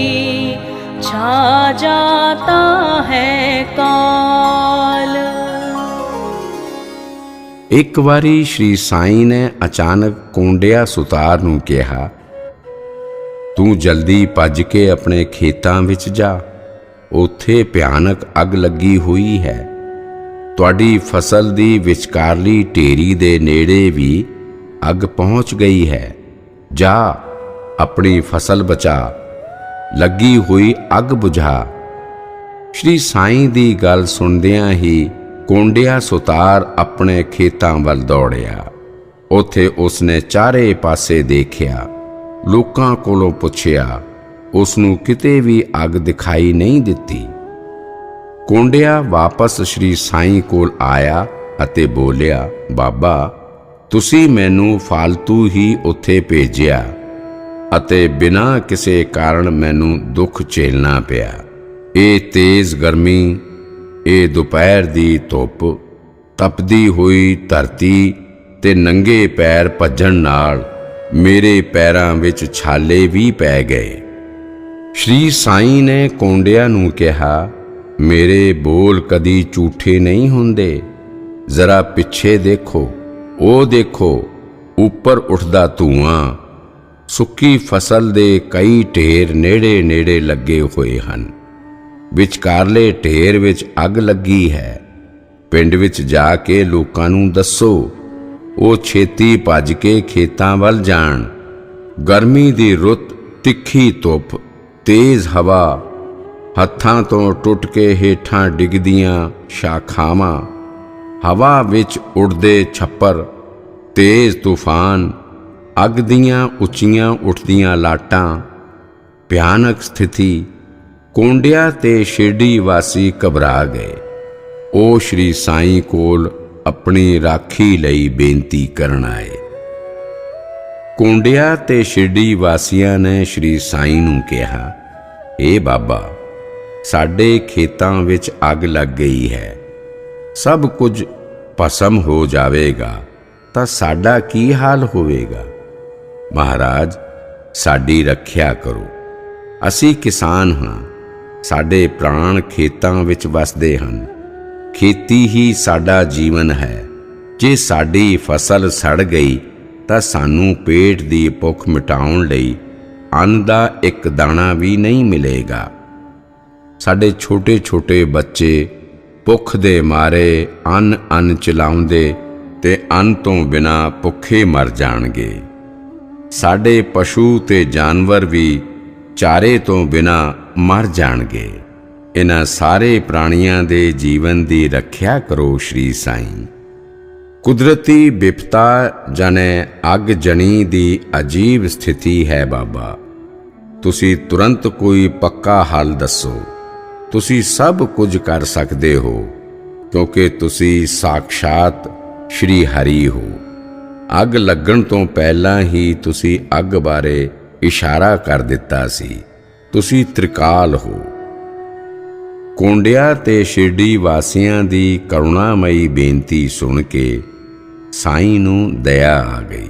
छा जाता है काल। एक वारी श्री साईं ने अचानक कोंडिया सुतार नूं कहा, तू जल्दी भज के अपने खेतां विच जा, उत्थे भयानक अग लगी हुई है। तुहाडी फसल दी विचकारली ढेरी दे नेड़े भी अग पहुंच गई है। जा अपनी फसल बचा, लगी हुई अग बुझा। श्री साईं दी गल सुनदियां ही कोंडिया सुतार अपने खेतां वल दौड़िया। उत्थे उसने चारे पासे देखिया, लोकां कोलों पुछया, उसनूं किते भी अग दिखाई नहीं दिती। कोंडिया वापस श्री साईं कोल आया अते बोलिया, बाबा ਤੁਸੀਂ ਮੈਨੂੰ ਫਾਲਤੂ ਹੀ ਉੱਥੇ ਭੇਜਿਆ ਅਤੇ ਬਿਨਾਂ ਕਿਸੇ ਕਾਰਨ ਮੈਨੂੰ ਦੁੱਖ ਝੇਲਣਾ ਪਿਆ। ਇਹ ਤੇਜ਼ ਗਰਮੀ, ਇਹ ਦੁਪਹਿਰ ਦੀ ਧੁੱਪ, ਤਪਦੀ ਹੋਈ ਧਰਤੀ ਤੇ ਨੰਗੇ ਪੈਰ ਭੱਜਣ ਨਾਲ ਮੇਰੇ ਪੈਰਾਂ ਵਿੱਚ ਛਾਲੇ ਵੀ ਪੈ ਗਏ। ਸ਼੍ਰੀ ਸਾਈਂ ਨੇ ਕੌਂਡਿਆਂ ਨੂੰ ਕਿਹਾ, ਮੇਰੇ ਬੋਲ ਕਦੀ ਝੂਠੇ ਨਹੀਂ ਹੁੰਦੇ। ਜ਼ਰਾ ਪਿੱਛੇ ਦੇਖੋ, ਉਹ ਦੇਖੋ, ਉੱਪਰ ਉੱਠਦਾ ਧੂਆਂ। ਸੁੱਕੀ ਫਸਲ ਦੇ ਕਈ ਢੇਰ ਨੇੜੇ ਨੇੜੇ ਲੱਗੇ ਹੋਏ ਹਨ। ਵਿਚਕਾਰਲੇ ਢੇਰ ਵਿੱਚ ਅੱਗ ਲੱਗੀ ਹੈ। ਪਿੰਡ ਵਿੱਚ ਜਾ ਕੇ ਲੋਕਾਂ ਨੂੰ ਦੱਸੋ, ਉਹ ਛੇਤੀ ਭੱਜ ਕੇ ਖੇਤਾਂ ਵੱਲ ਜਾਣ। ਗਰਮੀ ਦੀ ਰੁੱਤ, ਤਿੱਖੀ ਧੁੱਪ, ਤੇਜ਼ ਹਵਾ, ਹੱਥਾਂ ਤੋਂ ਟੁੱਟ ਕੇ ਹੇਠਾਂ ਡਿੱਗਦੀਆਂ ਸ਼ਾਖਾਵਾਂ, ਹਵਾ ਵਿੱਚ ਉੱਡਦੇ ਛੱਪਰ, ਤੇਜ਼ ਤੂਫਾਨ, ਅੱਗ ਦੀਆਂ ਉੱਚੀਆਂ ਉੱਠਦੀਆਂ ਲਾਟਾਂ, ਭਿਆਨਕ ਸਥਿਤੀ। ਕੌਂਡਿਆਂ ਤੇ ਸ਼ਿਰਡੀ ਵਾਸੀ ਘਬਰਾ ਗਏ। ਉਹ ਸ਼੍ਰੀ ਸਾਈਂ ਕੋਲ ਆਪਣੀ ਰਾਖੀ ਲਈ ਬੇਨਤੀ ਕਰਨ ਆਏ। ਕੌਂਡਿਆਂ ਤੇ ਸ਼ਿਰਡੀ ਵਾਸੀਆਂ ਨੇ ਸ਼੍ਰੀ ਸਾਈਂ ਨੂੰ ਕਿਹਾ, ਇਹ ਬਾਬਾ, ਸਾਡੇ ਖੇਤਾਂ ਵਿੱਚ ਅੱਗ ਲੱਗ ਗਈ ਹੈ, ਸਭ ਕੁਝ ਭਸਮ ਹੋ ਜਾਵੇਗਾ ਤਾਂ ਸਾਡਾ ਕੀ ਹਾਲ ਹੋਵੇਗਾ। ਮਹਾਰਾਜ, ਸਾਡੀ ਰੱਖਿਆ ਕਰੋ। ਅਸੀਂ ਕਿਸਾਨ ਹਾਂ, ਸਾਡੇ ਪ੍ਰਾਣ ਖੇਤਾਂ ਵਿੱਚ ਵਸਦੇ ਹਨ। ਖੇਤੀ ਹੀ ਸਾਡਾ ਜੀਵਨ ਹੈ। ਜੇ ਸਾਡੀ ਫਸਲ ਸੜ ਗਈ ਤਾਂ ਸਾਨੂੰ ਪੇਟ ਦੀ ਭੁੱਖ ਮਿਟਾਉਣ ਲਈ ਅੰਨ ਦਾ ਇੱਕ ਦਾਣਾ ਵੀ ਨਹੀਂ ਮਿਲੇਗਾ। ਸਾਡੇ ਛੋਟੇ ਛੋਟੇ ਬੱਚੇ ਭੁੱਖ ਦੇ ਮਾਰੇ ਅੰਨ ਚਲਾਉਂਦੇ ਤੇ ਅੰਨ ਤੋਂ ਬਿਨਾਂ ਭੁੱਖੇ ਮਰ ਜਾਣਗੇ। ਸਾਡੇ ਪਸ਼ੂ ਤੇ ਜਾਨਵਰ ਵੀ ਚਾਰੇ ਤੋਂ ਬਿਨਾਂ ਮਰ ਜਾਣਗੇ। ਇਹਨਾਂ ਸਾਰੇ ਪ੍ਰਾਣੀਆਂ ਦੇ ਜੀਵਨ ਦੀ ਰੱਖਿਆ ਕਰੋ ਸ਼੍ਰੀ ਸਾਈਂ। ਕੁਦਰਤੀ ਵਿਪਤਾ ਜਾਣੇ ਅੱਗ ਜਣੀ ਦੀ ਅਜੀਬ ਸਥਿਤੀ ਹੈ ਬਾਬਾ। ਤੁਸੀਂ ਤੁਰੰਤ ਕੋਈ ਪੱਕਾ ਹੱਲ ਦੱਸੋ। ਤੁਸੀਂ ਸਭ ਕੁਝ ਕਰ ਸਕਦੇ ਹੋ ਕਿਉਂਕਿ ਤੁਸੀਂ ਸਾਖਸ਼ਾਤ ਸ਼੍ਰੀ ਹਰੀ ਹੋ। ਅੱਗ ਲੱਗਣ ਤੋਂ ਪਹਿਲਾਂ ਹੀ ਤੁਸੀਂ ਅੱਗ ਬਾਰੇ ਇਸ਼ਾਰਾ ਕਰ ਦਿੱਤਾ ਸੀ। ਤੁਸੀਂ ਤ੍ਰਿਕਾਲ ਹੋ। ਕੌਂਡਿਆਂ ਤੇ ਸ਼ਿਰਡੀ ਵਾਸੀਆਂ ਦੀ ਕਰੁਣਾਮਈ ਬੇਨਤੀ ਸੁਣ ਕੇ ਸਾਈਂ ਨੂੰ ਦਇਆ ਆ ਗਈ।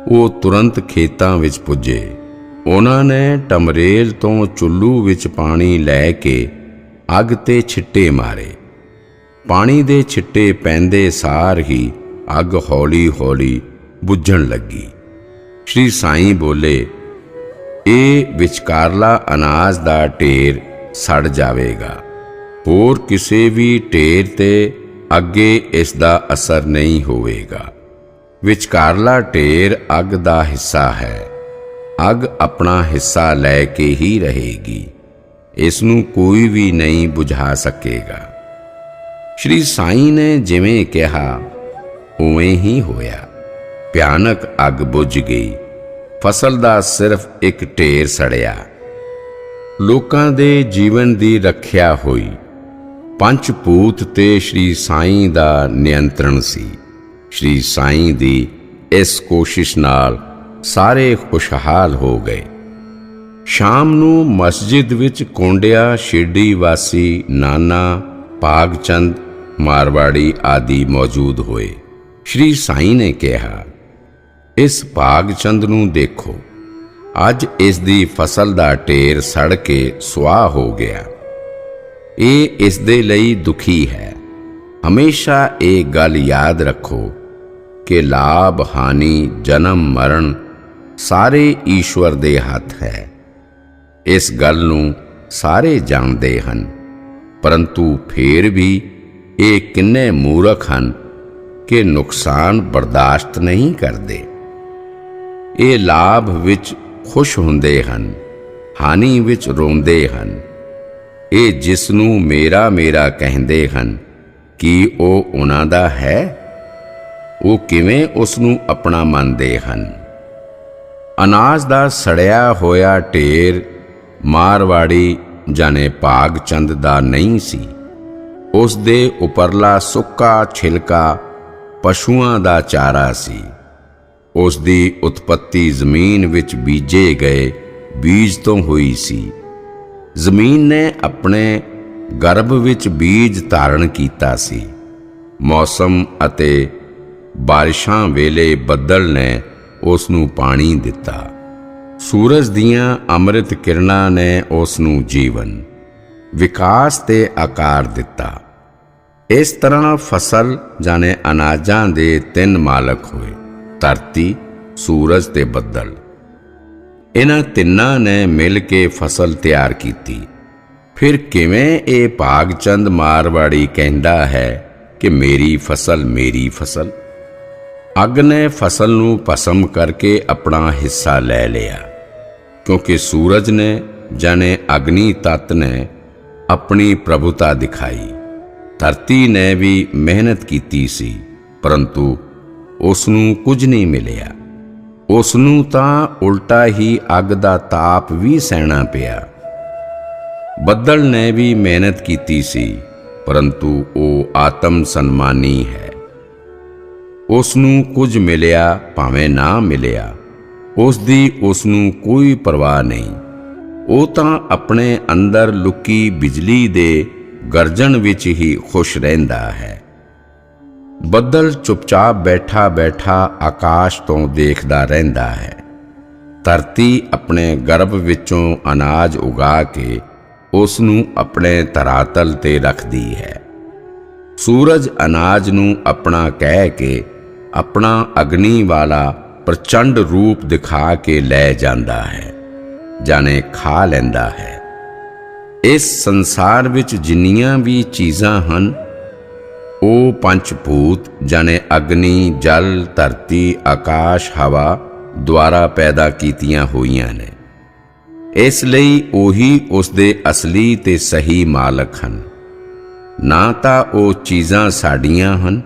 ਉਹ ਤੁਰੰਤ ਖੇਤਾਂ ਵਿੱਚ ਪੁੱਜੇ। ਉਹਨਾਂ ਨੇ ਟਮਰੇਲ ਤੋਂ ਚੁੱਲ੍ਹੂ ਵਿੱਚ ਪਾਣੀ ਲੈ ਕੇ ਅੱਗ ਤੇ ਛਿੱਟੇ ਮਾਰੇ। ਪਾਣੀ ਦੇ ਛਿੱਟੇ ਪੈਂਦੇ ਸਾਰ ਹੀ ਅੱਗ ਹੌਲੀ ਹੌਲੀ ਬੁਝਣ ਲੱਗੀ। ਸ਼੍ਰੀ ਸਾਈਂ ਬੋਲੇ, ਇਹ ਵਿਚਕਾਰਲਾ ਅਨਾਜ ਦਾ ਢੇਰ ਸੜ ਜਾਵੇਗਾ। ਹੋਰ ਕਿਸੇ ਵੀ ਢੇਰ ਤੇ ਅੱਗੇ ਇਸ ਦਾ ਅਸਰ ਨਹੀਂ ਹੋਵੇਗਾ। ਵਿਚਕਾਰਲਾ ਢੇਰ ਅੱਗ ਦਾ ਹਿੱਸਾ ਹੈ। ਅੱਗ ਆਪਣਾ ਹਿੱਸਾ ਲੈ ਕੇ ਹੀ ਰਹੇਗੀ। ਇਸ ਨੂੰ ਕੋਈ ਵੀ ਨਹੀਂ ਬੁਝਾ ਸਕੇਗਾ। ਸ਼੍ਰੀ ਸਾਈਂ ਨੇ ਜਿਵੇਂ ਕਿਹਾ ਉਵੇਂ ਹੀ ਹੋਇਆ। ਭਿਆਨਕ ਅੱਗ ਬੁਝ ਗਈ। ਫਸਲ ਦਾ ਸਿਰਫ ਇੱਕ ਢੇਰ ਸੜਿਆ। ਲੋਕਾਂ ਦੇ ਜੀਵਨ ਦੀ ਰੱਖਿਆ ਹੋਈ। ਪੰਜ ਭੂਤ ਤੇ ਸ਼੍ਰੀ ਸਾਈਂ ਦਾ ਨਿਯੰਤਰਣ ਸੀ। ਸ਼੍ਰੀ ਸਾਈਂ ਦੀ ਇਸ ਕੋਸ਼ਿਸ਼ ਨਾਲ ਸਾਰੇ ਖੁਸ਼ਹਾਲ ਹੋ ਗਏ। ਸ਼ਾਮ ਨੂੰ ਮਸਜਿਦ ਵਿੱਚ ਕੌਂਡਿਆ, ਸ਼ਿਰਡੀ ਵਾਸੀ, ਨਾਨਾ, ਭਾਗਚੰਦ, ਮਾਰਵਾੜੀ ਆਦਿ ਮੌਜੂਦ ਹੋਏ। ਸ਼੍ਰੀ ਸਾਈਂ ਨੇ ਕਿਹਾ, ਇਸ ਭਾਗਚੰਦ ਨੂੰ ਦੇਖੋ, ਅੱਜ ਇਸ ਦੀ ਫਸਲ ਦਾ ਢੇਰ ਸੜ ਕੇ ਸੁਆਹ ਹੋ ਗਿਆ। ਇਹ ਇਸ ਦੇ ਲਈ ਦੁਖੀ ਹੈ। ਹਮੇਸ਼ਾ ਇਹ ਗੱਲ ਯਾਦ ਰੱਖੋ ਕਿ ਲਾਭ, ਹਾਨੀ, ਜਨਮ, ਮਰਨ ਸਾਰੇ ਈਸ਼ਵਰ ਦੇ ਹੱਥ ਹੈ। ਇਸ ਗੱਲ ਨੂੰ ਸਾਰੇ ਜਾਣਦੇ ਹਨ, ਪਰੰਤੂ ਫੇਰ ਵੀ ਇਹ ਕਿੰਨੇ ਮੂਰਖ ਹਨ ਕਿ ਨੁਕਸਾਨ ਬਰਦਾਸ਼ਤ ਨਹੀਂ ਕਰਦੇ। ਇਹ ਲਾਭ ਵਿੱਚ ਖੁਸ਼ ਹੁੰਦੇ ਹਨ, ਹਾਨੀ ਵਿੱਚ ਰੋਂਦੇ ਹਨ। ਇਹ ਜਿਸ ਨੂੰ ਮੇਰਾ ਮੇਰਾ ਕਹਿੰਦੇ ਹਨ, ਕੀ ਉਹ ਉਹਨਾਂ ਦਾ ਹੈ? ਉਹ ਕਿਵੇਂ ਉਸ ਨੂੰ ਆਪਣਾ ਮੰਨਦੇ ਹਨ? ਅਨਾਜ ਦਾ ਸੜਿਆ ਹੋਇਆ ਢੇਰ ਮਾਰਵਾੜੀ ਜਾਣੇ ਭਾਗਚੰਦ ਦਾ ਨਹੀਂ ਸੀ। ਉਸ ਦੇ ਉਪਰਲਾ ਸੁੱਕਾ ਛਿਲਕਾ ਪਸ਼ੂਆਂ ਦਾ ਚਾਰਾ ਸੀ। ਉਸ ਦੀ ਉਤਪੱਤੀ ਜ਼ਮੀਨ ਵਿੱਚ ਬੀਜੇ ਗਏ ਬੀਜ ਤੋਂ ਹੋਈ ਸੀ। ਜ਼ਮੀਨ ਨੇ ਆਪਣੇ ਗਰਭ ਵਿੱਚ ਬੀਜ ਧਾਰਨ ਕੀਤਾ ਸੀ। ਮੌਸਮ ਅਤੇ ਬਾਰਿਸ਼ਾਂ ਵੇਲੇ ਬੱਦਲ ਨੇ ਉਸ ਨੂੰ ਪਾਣੀ ਦਿੱਤਾ। ਸੂਰਜ ਦੀਆਂ ਅੰਮ੍ਰਿਤ ਕਿਰਨਾਂ ਨੇ ਉਸ ਨੂੰ ਜੀਵਨ, ਵਿਕਾਸ ਤੇ ਆਕਾਰ ਦਿੱਤਾ। ਇਸ ਤਰ੍ਹਾਂ ਫਸਲ ਜਾਣੇ ਅਨਾਜਾਂ ਦੇ ਤਿੰਨ ਮਾਲਕ ਹੋਏ, ਧਰਤੀ, ਸੂਰਜ ਤੇ ਬੱਦਲ। ਇਹਨਾਂ ਤਿੰਨਾਂ ਨੇ ਮਿਲ ਕੇ ਫਸਲ ਤਿਆਰ ਕੀਤੀ। ਫਿਰ ਕਿਵੇਂ ਇਹ ਭਾਗਚੰਦ ਮਾਰਵਾੜੀ ਕਹਿੰਦਾ ਹੈ ਕਿ ਮੇਰੀ ਫਸਲ, ਮੇਰੀ ਫਸਲ? ਅੱਗ ਨੇ ਫਸਲ ਨੂੰ ਭਸਮ ਕਰਕੇ ਆਪਣਾ ਹਿੱਸਾ ਲੈ ਲਿਆ, ਕਿਉਂਕਿ ਸੂਰਜ ਨੇ ਜਾਣੇ ਅਗਨੀ ਤੱਤ ਨੇ ਆਪਣੀ ਪ੍ਰਭੁਤਾ ਦਿਖਾਈ। ਧਰਤੀ ਨੇ ਵੀ ਮਿਹਨਤ ਕੀਤੀ ਸੀ, ਪਰੰਤੂ ਉਸ ਨੂੰ ਕੁਝ ਨਹੀਂ ਮਿਲਿਆ। ਉਸ ਨੂੰ ਤਾਂ ਉਲਟਾ ਹੀ ਅੱਗ ਦਾ ਤਾਪ ਵੀ ਸਹਿਣਾ ਪਿਆ। ਬੱਦਲ ਨੇ ਵੀ ਮਿਹਨਤ ਕੀਤੀ ਸੀ, ਪਰੰਤੂ ਉਹ ਆਤਮ ਸਨਮਾਨੀ ਹੈ। ਉਸ ਨੂੰ ਕੁਝ ਮਿਲਿਆ ਭਾਵੇਂ ਨਾ ਮਿਲਿਆ, ਉਸ ਦੀ ਉਸ ਨੂੰ ਕੋਈ ਪਰਵਾਹ ਨਹੀਂ। ਉਹ ਤਾਂ ਆਪਣੇ ਅੰਦਰ ਲੁਕੀ ਬਿਜਲੀ ਦੇ ਗਰਜਣ ਵਿੱਚ ਹੀ ਖੁਸ਼ ਰਹਿੰਦਾ ਹੈ। ਬੱਦਲ ਚੁੱਪਚਾਪ ਬੈਠਾ ਬੈਠਾ ਆਕਾਸ਼ ਤੋਂ ਦੇਖਦਾ ਰਹਿੰਦਾ ਹੈ। ਧਰਤੀ ਆਪਣੇ ਗਰਭ ਵਿੱਚੋਂ ਅਨਾਜ ਉਗਾ ਕੇ ਉਸ ਨੂੰ ਆਪਣੇ ਧਰਾਤਲ ਤੇ ਰੱਖਦੀ ਹੈ। ਸੂਰਜ ਅਨਾਜ ਨੂੰ ਆਪਣਾ ਕਹਿ ਕੇ ਆਪਣਾ ਅਗਨੀ ਵਾਲਾ ਪ੍ਰਚੰਡ ਰੂਪ ਦਿਖਾ ਕੇ ਲੈ ਜਾਂਦਾ ਹੈ, ਜਾਣੇ ਖਾ ਲੈਂਦਾ ਹੈ। ਇਸ ਸੰਸਾਰ ਵਿੱਚ ਜਿੰਨੀਆਂ ਵੀ ਚੀਜ਼ਾਂ ਹਨ, ਉਹ ਪੰਜ ਭੂਤ ਜਾਣੇ ਅਗਨੀ, ਜਲ, ਧਰਤੀ, ਆਕਾਸ਼, ਹਵਾ ਦੁਆਰਾ ਪੈਦਾ ਕੀਤੀਆਂ ਹੋਈਆਂ ਨੇ। ਇਸ ਲਈ ਉਹੀ ਉਸ ਦੇ ਅਸਲੀ ਤੇ ਸਹੀ ਮਾਲਕ ਹਨ। ਨਾ ਤਾਂ ਉਹ ਚੀਜ਼ਾਂ ਸਾਡੀਆਂ ਹਨ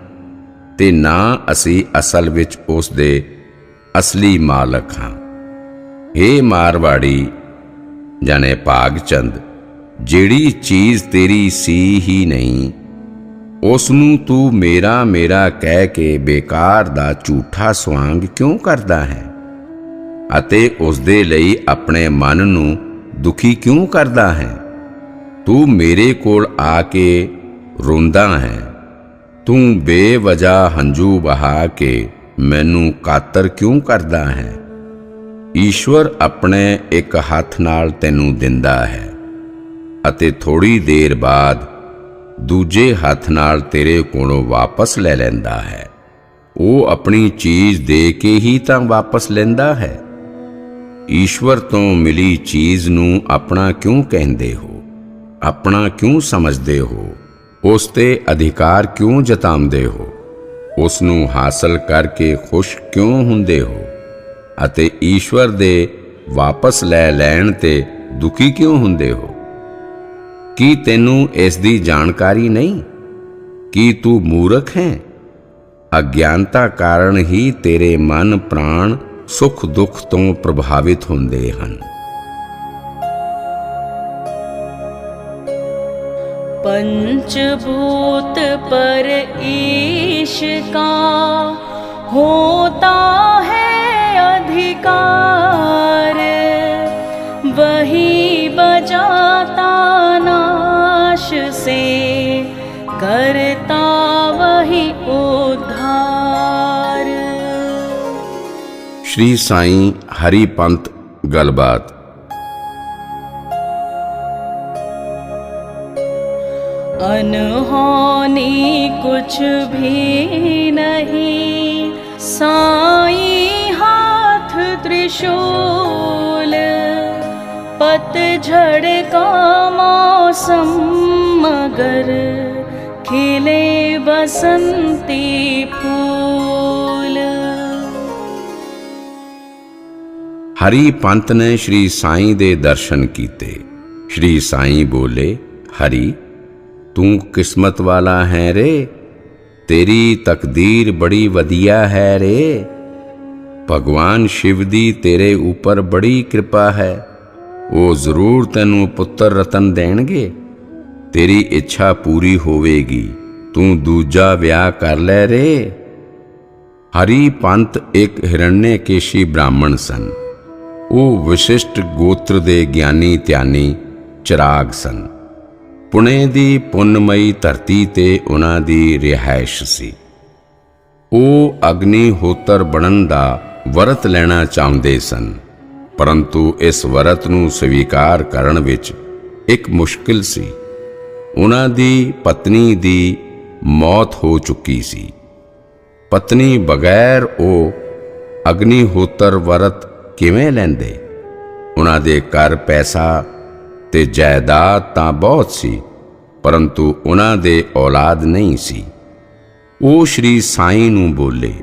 ਤੇ ਨਾ ਅਸੀਂ ਅਸਲ ਵਿੱਚ ਉਸ ਦੇ ਅਸਲੀ ਮਾਲਕ ਹਾਂ। ਇਹ ਮਾਰਵਾੜੀ ਜਾਣੇ ਭਾਗਚੰਦ, ਜਿਹੜੀ ਚੀਜ਼ ਤੇਰੀ ਸੀ ਹੀ ਨਹੀਂ, ਉਸ ਨੂੰ ਤੂੰ ਮੇਰਾ ਮੇਰਾ ਕਹਿ ਕੇ ਬੇਕਾਰ ਦਾ ਝੂਠਾ ਸੁਆਂਗ ਕਿਉਂ ਕਰਦਾ ਹੈ ਅਤੇ ਉਸ ਦੇ ਲਈ ਆਪਣੇ ਮਨ ਨੂੰ ਦੁਖੀ ਕਿਉਂ ਕਰਦਾ ਹੈ? ਤੂੰ ਮੇਰੇ ਕੋਲ ਆ ਕੇ ਰੋਂਦਾ ਹੈ, ਤੂੰ ਬੇਵਜ੍ਹਾ ਹੰਝੂ ਬਹਾ ਕੇ ਮੈਨੂੰ ਕਾਤਰ ਕਿਉਂ ਕਰਦਾ ਹੈ? ਈਸ਼ਵਰ ਆਪਣੇ ਇੱਕ ਹੱਥ ਨਾਲ ਤੈਨੂੰ ਦਿੰਦਾ ਹੈ ਅਤੇ ਥੋੜੀ ਦੇਰ ਬਾਅਦ ਦੂਜੇ ਹੱਥ ਨਾਲ ਤੇਰੇ ਕੋਲੋਂ ਵਾਪਸ ਲੈ ਲੈਂਦਾ ਹੈ। ਉਹ ਆਪਣੀ ਚੀਜ਼ ਦੇ ਕੇ ਹੀ ਤਾਂ ਵਾਪਸ ਲੈਂਦਾ ਹੈ। ਈਸ਼ਵਰ ਤੋਂ ਮਿਲੀ ਚੀਜ਼ ਨੂੰ ਆਪਣਾ ਕਿਉਂ ਕਹਿੰਦੇ ਹੋ? ਆਪਣਾ ਕਿਉਂ ਸਮਝਦੇ ਹੋ? ਉਸ ਤੇ ਅਧਿਕਾਰ ਕਿਉਂ ਜਤਾਉਂਦੇ ਹੋ? ਉਸ ਨੂੰ ਹਾਸਲ ਕਰਕੇ ਖੁਸ਼ ਕਿਉਂ ਹੁੰਦੇ ਹੋ ਅਤੇ ਈਸ਼ਵਰ ਦੇ ਵਾਪਸ ਲੈ ਲੈਣ ਤੇ ਦੁਖੀ ਕਿਉਂ ਹੁੰਦੇ ਹੋ? ਕੀ ਤੈਨੂੰ ਇਸ ਦੀ ਜਾਣਕਾਰੀ ਨਹੀਂ? ਕੀ ਤੂੰ ਮੂਰਖ ਹੈ? ਅਗਿਆਨਤਾ ਕਾਰਨ ਹੀ ਤੇਰੇ ਮਨ ਪ੍ਰਾਣ ਸੁਖ ਦੁੱਖ ਤੋਂ ਪ੍ਰਭਾਵਿਤ ਹੁੰਦੇ ਹਨ। पंचभूत पर ईश का होता है अधिकार, वही बजाता नाश से, करता वही उद्धार। श्री साईं हरि पंत गलबात। अनहोनी कुछ भी नहीं, साईं हाथ त्रिशूल, पतझड़ का मौसम मगर खिले बसंती फूल। हरि पंत ने श्री साईं दे दर्शन कीते। श्री साईं बोले, हरि तू किस्मत वाला है रे, तेरी तकदीर बड़ी वधिया है रे। भगवान शिव दी तेरे ऊपर बड़ी कृपा है, वो जरूर तैनू पुत्र रतन देणगे, तेरी इच्छा पूरी होवेगी, तू दूजा विआह कर लै रे। ਹਰੀ ਪੰਥ ਇੱਕ ਹਿਰਣਯਕੇਸ਼ੀ ਬ੍ਰਾਹਮਣ ਸਨ। ਉਹ ਵਿਸ਼ਿਸ਼ਟ ਗੋਤਰ ਦੇ ਗਿਆਨੀ ਧਿਆਨੀ ਚਿਰਾਗ ਸਨ। ਪੁਣੇ ਦੀ ਪੁੰਨਮਈ ਧਰਤੀ ਤੇ ਉਹਨਾਂ ਦੀ ਰਿਹਾਇਸ਼ ਸੀ। ਉਹ ਅਗਨੀਹੋਤਰ ਬਣਨ ਦਾ ਵਰਤ ਲੈਣਾ ਚਾਹੁੰਦੇ ਸਨ, ਪਰੰਤੂ ਇਸ ਵਰਤ ਨੂੰ ਸਵੀਕਾਰ ਕਰਨ ਵਿੱਚ ਇੱਕ ਮੁਸ਼ਕਿਲ ਸੀ। ਉਹਨਾਂ ਦੀ ਪਤਨੀ ਦੀ ਮੌਤ ਹੋ ਚੁੱਕੀ ਸੀ। ਪਤਨੀ ਬਗੈਰ ਉਹ ਅਗਨੀਹੋਤਰ ਵਰਤ ਕਿਵੇਂ ਲੈਂਦੇ? ਉਹਨਾਂ ਦੇ ਘਰ ਪੈਸਾ ਤੇ ਜਾਇਦਾਦ ਤਾਂ ਬਹੁਤ ਸੀ, ਪਰੰਤੂ ਉਹਨਾਂ ਦੇ ਔਲਾਦ ਨਹੀਂ ਸੀ। ਉਹ ਸ਼੍ਰੀ ਸਾਈਂ ਨੂੰ ਬੋਲੇ,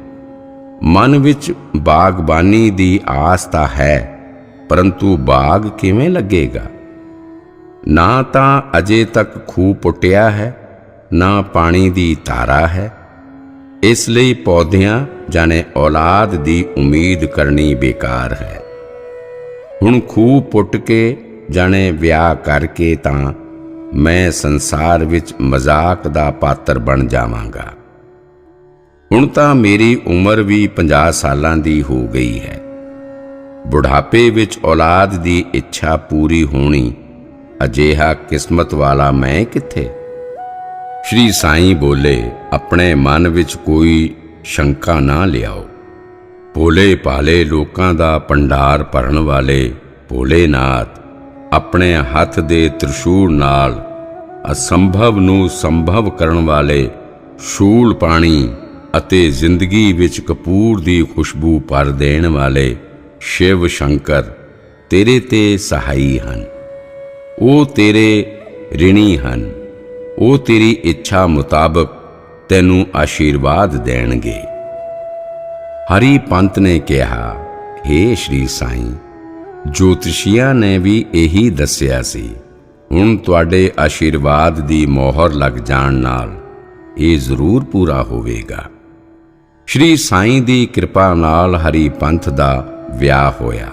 ਮਨ ਵਿੱਚ ਬਾਗਬਾਨੀ ਦੀ ਆਸ ਤਾਂ ਹੈ, ਪਰੰਤੂ ਬਾਗ ਕਿਵੇਂ ਲੱਗੇਗਾ? ਨਾ ਤਾਂ ਅਜੇ ਤੱਕ ਖੂਹ ਪੁੱਟਿਆ ਹੈ, ਨਾ ਪਾਣੀ ਦੀ ਧਾਰਾ ਹੈ। ਇਸ ਲਈ ਪੌਦਿਆਂ ਜਾਣੇ ਔਲਾਦ ਦੀ ਉਮੀਦ ਕਰਨੀ ਬੇਕਾਰ ਹੈ। ਹੁਣ ਖੂਹ ਪੁੱਟ ਕੇ ਜਾਣੇ ਵਿਆਹ ਕਰਕੇ ਤਾਂ ਮੈਂ ਸੰਸਾਰ ਵਿੱਚ ਮਜ਼ਾਕ ਦਾ ਪਾਤਰ ਬਣ ਜਾਵਾਂਗਾ। ਹੁਣ ਤਾਂ ਮੇਰੀ ਉਮਰ ਵੀ 50 ਸਾਲਾਂ ਦੀ ਹੋ ਗਈ ਹੈ। ਬੁਢਾਪੇ ਵਿੱਚ ਔਲਾਦ ਦੀ ਇੱਛਾ ਪੂਰੀ ਹੋਣੀ, ਅਜਿਹਾ ਕਿਸਮਤ ਵਾਲਾ ਮੈਂ ਕਿੱਥੇ? ਸ਼੍ਰੀ ਸਾਈਂ ਬੋਲੇ, ਆਪਣੇ ਮਨ ਵਿੱਚ ਕੋਈ ਸ਼ੰਕਾ ਨਾ ਲਿਆਓ। ਭੋਲੇ ਭਾਲੇ ਲੋਕਾਂ ਦਾ ਭੰਡਾਰ ਭਰਨ ਵਾਲੇ ਭੋਲੇਨਾਥ ਆਪਣੇ ਹੱਥ ਦੇ ਤ੍ਰਿਸ਼ੂਲ ਨਾਲ ਅਸੰਭਵ ਨੂੰ ਸੰਭਵ ਕਰਨ ਵਾਲੇ ਸ਼ੂਲ ਪਾਣੀ ਅਤੇ ਜ਼ਿੰਦਗੀ ਵਿੱਚ ਕਪੂਰ ਦੀ ਖੁਸ਼ਬੂ ਭਰ ਦੇਣ ਵਾਲੇ ਸ਼ਿਵ ਸ਼ੰਕਰ ਤੇਰੇ ਤੇ ਸਹਾਈ ਹਨ। ਉਹ ਤੇਰੇ ਰਿਣੀ ਹਨ। ਉਹ ਤੇਰੀ ਇੱਛਾ ਮੁਤਾਬਕ ਤੈਨੂੰ ਆਸ਼ੀਰਵਾਦ ਦੇਣਗੇ। ਹਰੀ ਪੰਥ ਨੇ ਕਿਹਾ, ਹੇ ਸ਼੍ਰੀ ਸਾਈਂ, ਜੋਤਿਸ਼ੀਆਂ ਨੇ ਵੀ ਇਹੀ ਦੱਸਿਆ ਸੀ। ਹੁਣ ਤੁਹਾਡੇ ਆਸ਼ੀਰਵਾਦ ਦੀ ਮੋਹਰ ਲੱਗ ਜਾਣ ਨਾਲ ਇਹ ਜ਼ਰੂਰ ਪੂਰਾ ਹੋਵੇਗਾ। ਸ਼੍ਰੀ ਸਾਈਂ ਦੀ ਕਿਰਪਾ ਨਾਲ ਹਰੀ ਪੰਥ ਦਾ ਵਿਆਹ ਹੋਇਆ।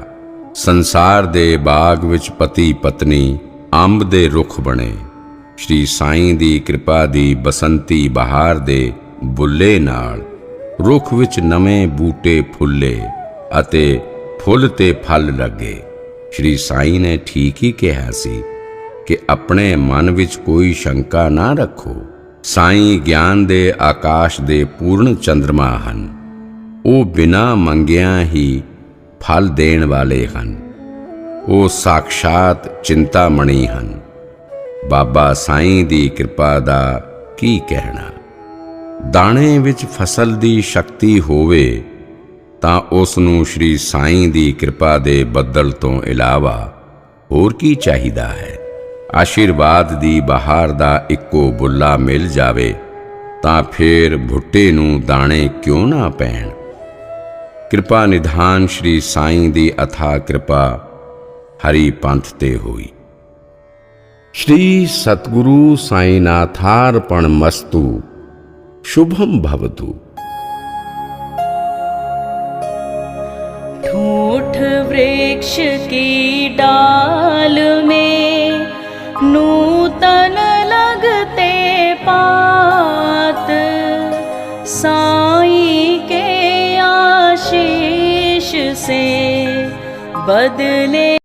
ਸੰਸਾਰ ਦੇ ਬਾਗ ਵਿੱਚ ਪਤੀ ਪਤਨੀ ਅੰਬ ਦੇ ਰੁੱਖ ਬਣੇ। ਸ਼੍ਰੀ ਸਾਈਂ ਦੀ ਕਿਰਪਾ ਦੀ ਬਸੰਤੀ ਬਹਾਰ ਦੇ ਬੁੱਲੇ ਨਾਲ ਰੁੱਖ ਵਿੱਚ ਨਵੇਂ ਬੂਟੇ ਫੁੱਲੇ ਅਤੇ ਫੁੱਲ ਤੇ ਫਲ ਲੱਗੇ। ਸ਼੍ਰੀ ਸਾਈਂ ਨੇ ਠੀਕ ਹੀ ਕਿਹਾ ਸੀ ਕਿ ਆਪਣੇ ਮਨ ਵਿੱਚ ਕੋਈ ਸ਼ੰਕਾ ਨਾ ਰੱਖੋ। ਸਾਈਂ ਗਿਆਨ ਦੇ ਆਕਾਸ਼ ਦੇ ਪੂਰਨ ਚੰਦਰਮਾ ਹਨ। ਉਹ ਬਿਨਾਂ ਮੰਗਿਆਂ ਹੀ ਫਲ ਦੇਣ ਵਾਲੇ ਹਨ। ਉਹ ਸਾਖਸ਼ਾਤ ਚਿੰਤਾਮਣੀ ਹਨ। ਬਾਬਾ ਸਾਈਂ ਦੀ ਕਿਰਪਾ ਦਾ ਕੀ ਕਹਿਣਾ? ਦਾਣੇ ਵਿੱਚ ਫਸਲ ਦੀ ਸ਼ਕਤੀ ਹੋਵੇ ਤਾਂ ਉਸ ਨੂੰ ਸ਼੍ਰੀ ਸਾਈਂ ਦੀ ਕਿਰਪਾ ਦੇ ਬੱਦਲ ਤੋਂ ਇਲਾਵਾ ਹੋਰ ਕੀ ਚਾਹੀਦਾ ਹੈ? ਆਸ਼ੀਰਵਾਦ ਦੀ ਬਹਾਰ ਦਾ ਇੱਕੋ ਬੁੱਲਾ ਮਿਲ ਜਾਵੇ ਤਾਂ ਫੇਰ ਭੁੱਟੇ ਨੂੰ ਦਾਣੇ ਕਿਉਂ ਨਾ ਪੈਣ? ਕਿਰਪਾ ਨਿਧਾਨ ਸ਼੍ਰੀ ਸਾਈਂ ਦੀ ਅਥਾਹ ਕਿਰਪਾ ਹਰੀ ਪੰਥ ਤੇ ਹੋਈ। श्री सतगुरु साईनाथार्पणमस्तु। शुभम भवतु। ठूठ वृक्ष की डाल में नूतन लगते पात, साईं के आशीष से बदले